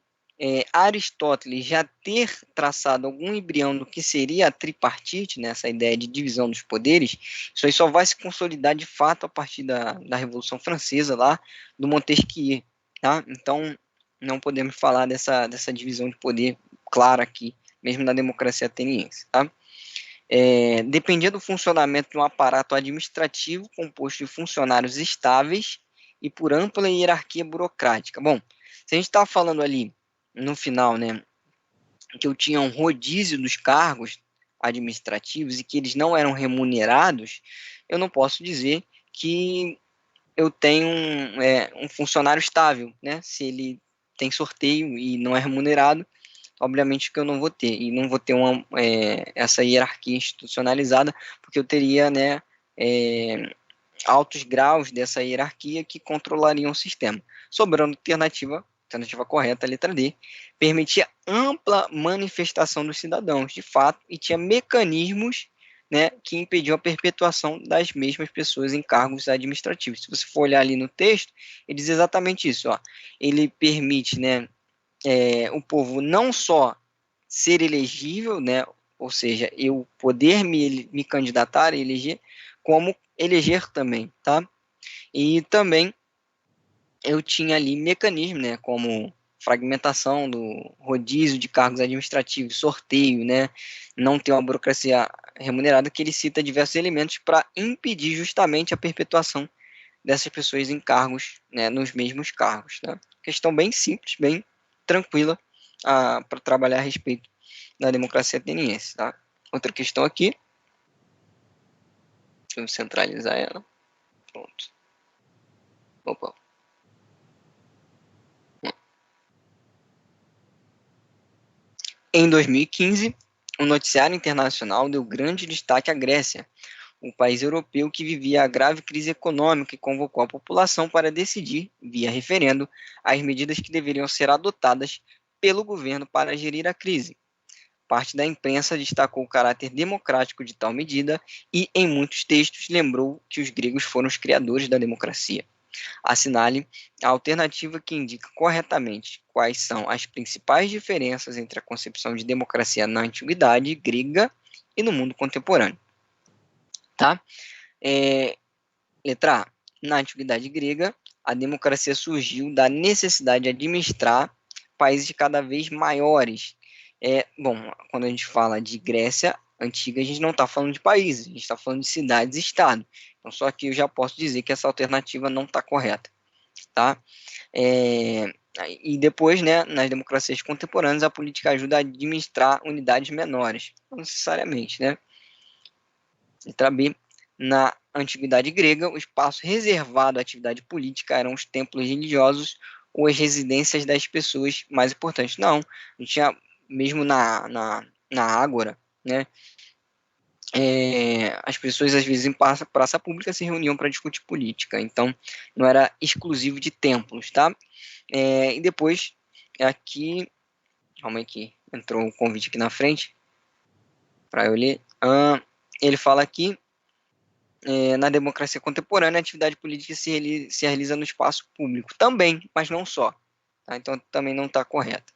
Aristóteles já ter traçado algum embrião do que seria a tripartite, né, essa ideia de divisão dos poderes, isso aí só vai se consolidar de fato a partir da Revolução Francesa, lá do Montesquieu. Tá? Então, não podemos falar dessa divisão de poder clara aqui, mesmo na democracia ateniense. Tá? Dependia do funcionamento de um aparato administrativo composto de funcionários estáveis e por ampla hierarquia burocrática. Bom, se a gente está falando ali no final, né, que eu tinha um rodízio dos cargos administrativos e que eles não eram remunerados, eu não posso dizer que eu tenho um funcionário estável, né? Se ele tem sorteio e não é remunerado, obviamente que eu não vou ter, e não vou ter essa hierarquia institucionalizada, porque eu teria, né, altos graus dessa hierarquia que controlariam o sistema. Sobrando alternativa correta, letra D, permitia ampla manifestação dos cidadãos, de fato, e tinha mecanismos, né, que impediam a perpetuação das mesmas pessoas em cargos administrativos. Se você for olhar ali no texto, ele diz exatamente isso. Ó. Ele permite, né, o povo não só ser elegível, né, ou seja, eu poder me candidatar a eleger, como eleger também, tá? E também eu tinha ali mecanismos, né, como fragmentação do rodízio de cargos administrativos, sorteio, né, não ter uma burocracia remunerada, que ele cita diversos elementos para impedir justamente a perpetuação dessas pessoas em cargos, né, nos mesmos cargos. Tá? Questão bem simples, bem tranquila para trabalhar a respeito da democracia ateniense. Tá? Outra questão aqui, deixa eu centralizar ela. Pronto. Opa. Em 2015, o noticiário internacional deu grande destaque à Grécia, um país europeu que vivia a grave crise econômica e convocou a população para decidir, via referendo, as medidas que deveriam ser adotadas pelo governo para gerir a crise. Parte da imprensa destacou o caráter democrático de tal medida e, em muitos textos, lembrou que os gregos foram os criadores da democracia. Assinale a alternativa que indica corretamente quais são as principais diferenças entre a concepção de democracia na antiguidade grega e no mundo contemporâneo. Tá? Letra A. Na antiguidade grega, a democracia surgiu da necessidade de administrar países cada vez maiores. Bom, quando a gente fala de Grécia antiga, a gente não está falando de países, a gente está falando de cidades e estado. Então, só que eu já posso dizer que essa alternativa não está correta. Tá? E depois, né, nas democracias contemporâneas, a política ajuda a administrar unidades menores, não necessariamente, né? Letra B. Na antiguidade grega, o espaço reservado à atividade política eram os templos religiosos ou as residências das pessoas mais importantes. Não, não tinha, mesmo na Ágora, né? As pessoas, às vezes, em praça pública se reuniam para discutir política. Então, não era exclusivo de templos, tá? E depois, aqui, calma aí que entrou um convite aqui na frente, para eu ler. Ele fala aqui, na democracia contemporânea, a atividade política se realiza no espaço público. Também, mas não só. Tá? Então, também não está correto.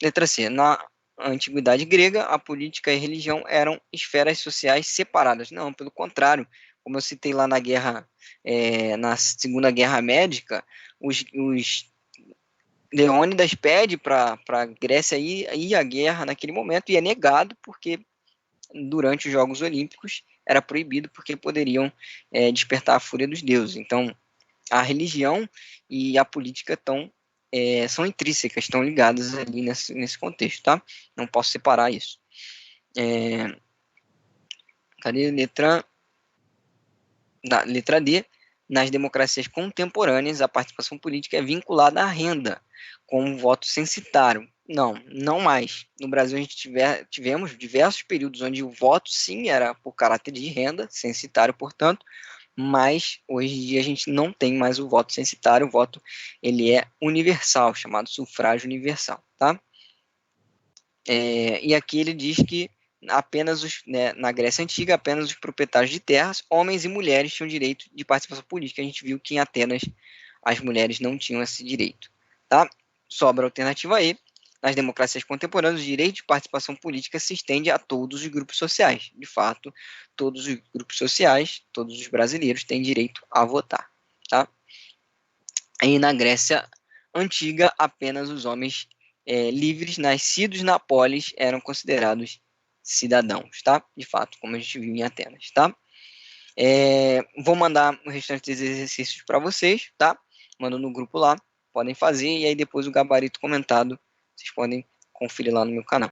Letra C. Na antiguidade grega, a política e a religião eram esferas sociais separadas. Não, pelo contrário. Como eu citei lá na Segunda Guerra Médica, os Leônidas pede para a Grécia ir à guerra naquele momento e é negado porque durante os Jogos Olímpicos era proibido porque poderiam despertar a fúria dos deuses. Então, a religião e a política são intrínsecas, estão ligadas ali nesse contexto, tá? Não posso separar isso. Cadê letra D? Nas democracias contemporâneas, a participação política é vinculada à renda, com um voto censitário. Não mais. No Brasil a gente tivemos diversos períodos onde o voto, sim, era por caráter de renda, censitário, portanto, mas hoje em dia a gente não tem mais o voto censitário, o voto ele é universal, chamado sufrágio universal, tá? E aqui ele diz que apenas na Grécia Antiga, apenas os proprietários de terras, homens e mulheres, tinham direito de participação política. A gente viu que em Atenas as mulheres não tinham esse direito, tá? Sobra a alternativa E. Nas democracias contemporâneas, o direito de participação política se estende a todos os grupos sociais. De fato, todos os grupos sociais, todos os brasileiros têm direito a votar, tá? E na Grécia Antiga, apenas os homens livres, nascidos na polis, eram considerados cidadãos, tá? De fato, como a gente viu em Atenas, tá? Vou mandar o restante dos exercícios para vocês, tá? Mando no grupo lá, podem fazer, e aí depois o gabarito comentado, vocês podem conferir lá no meu canal.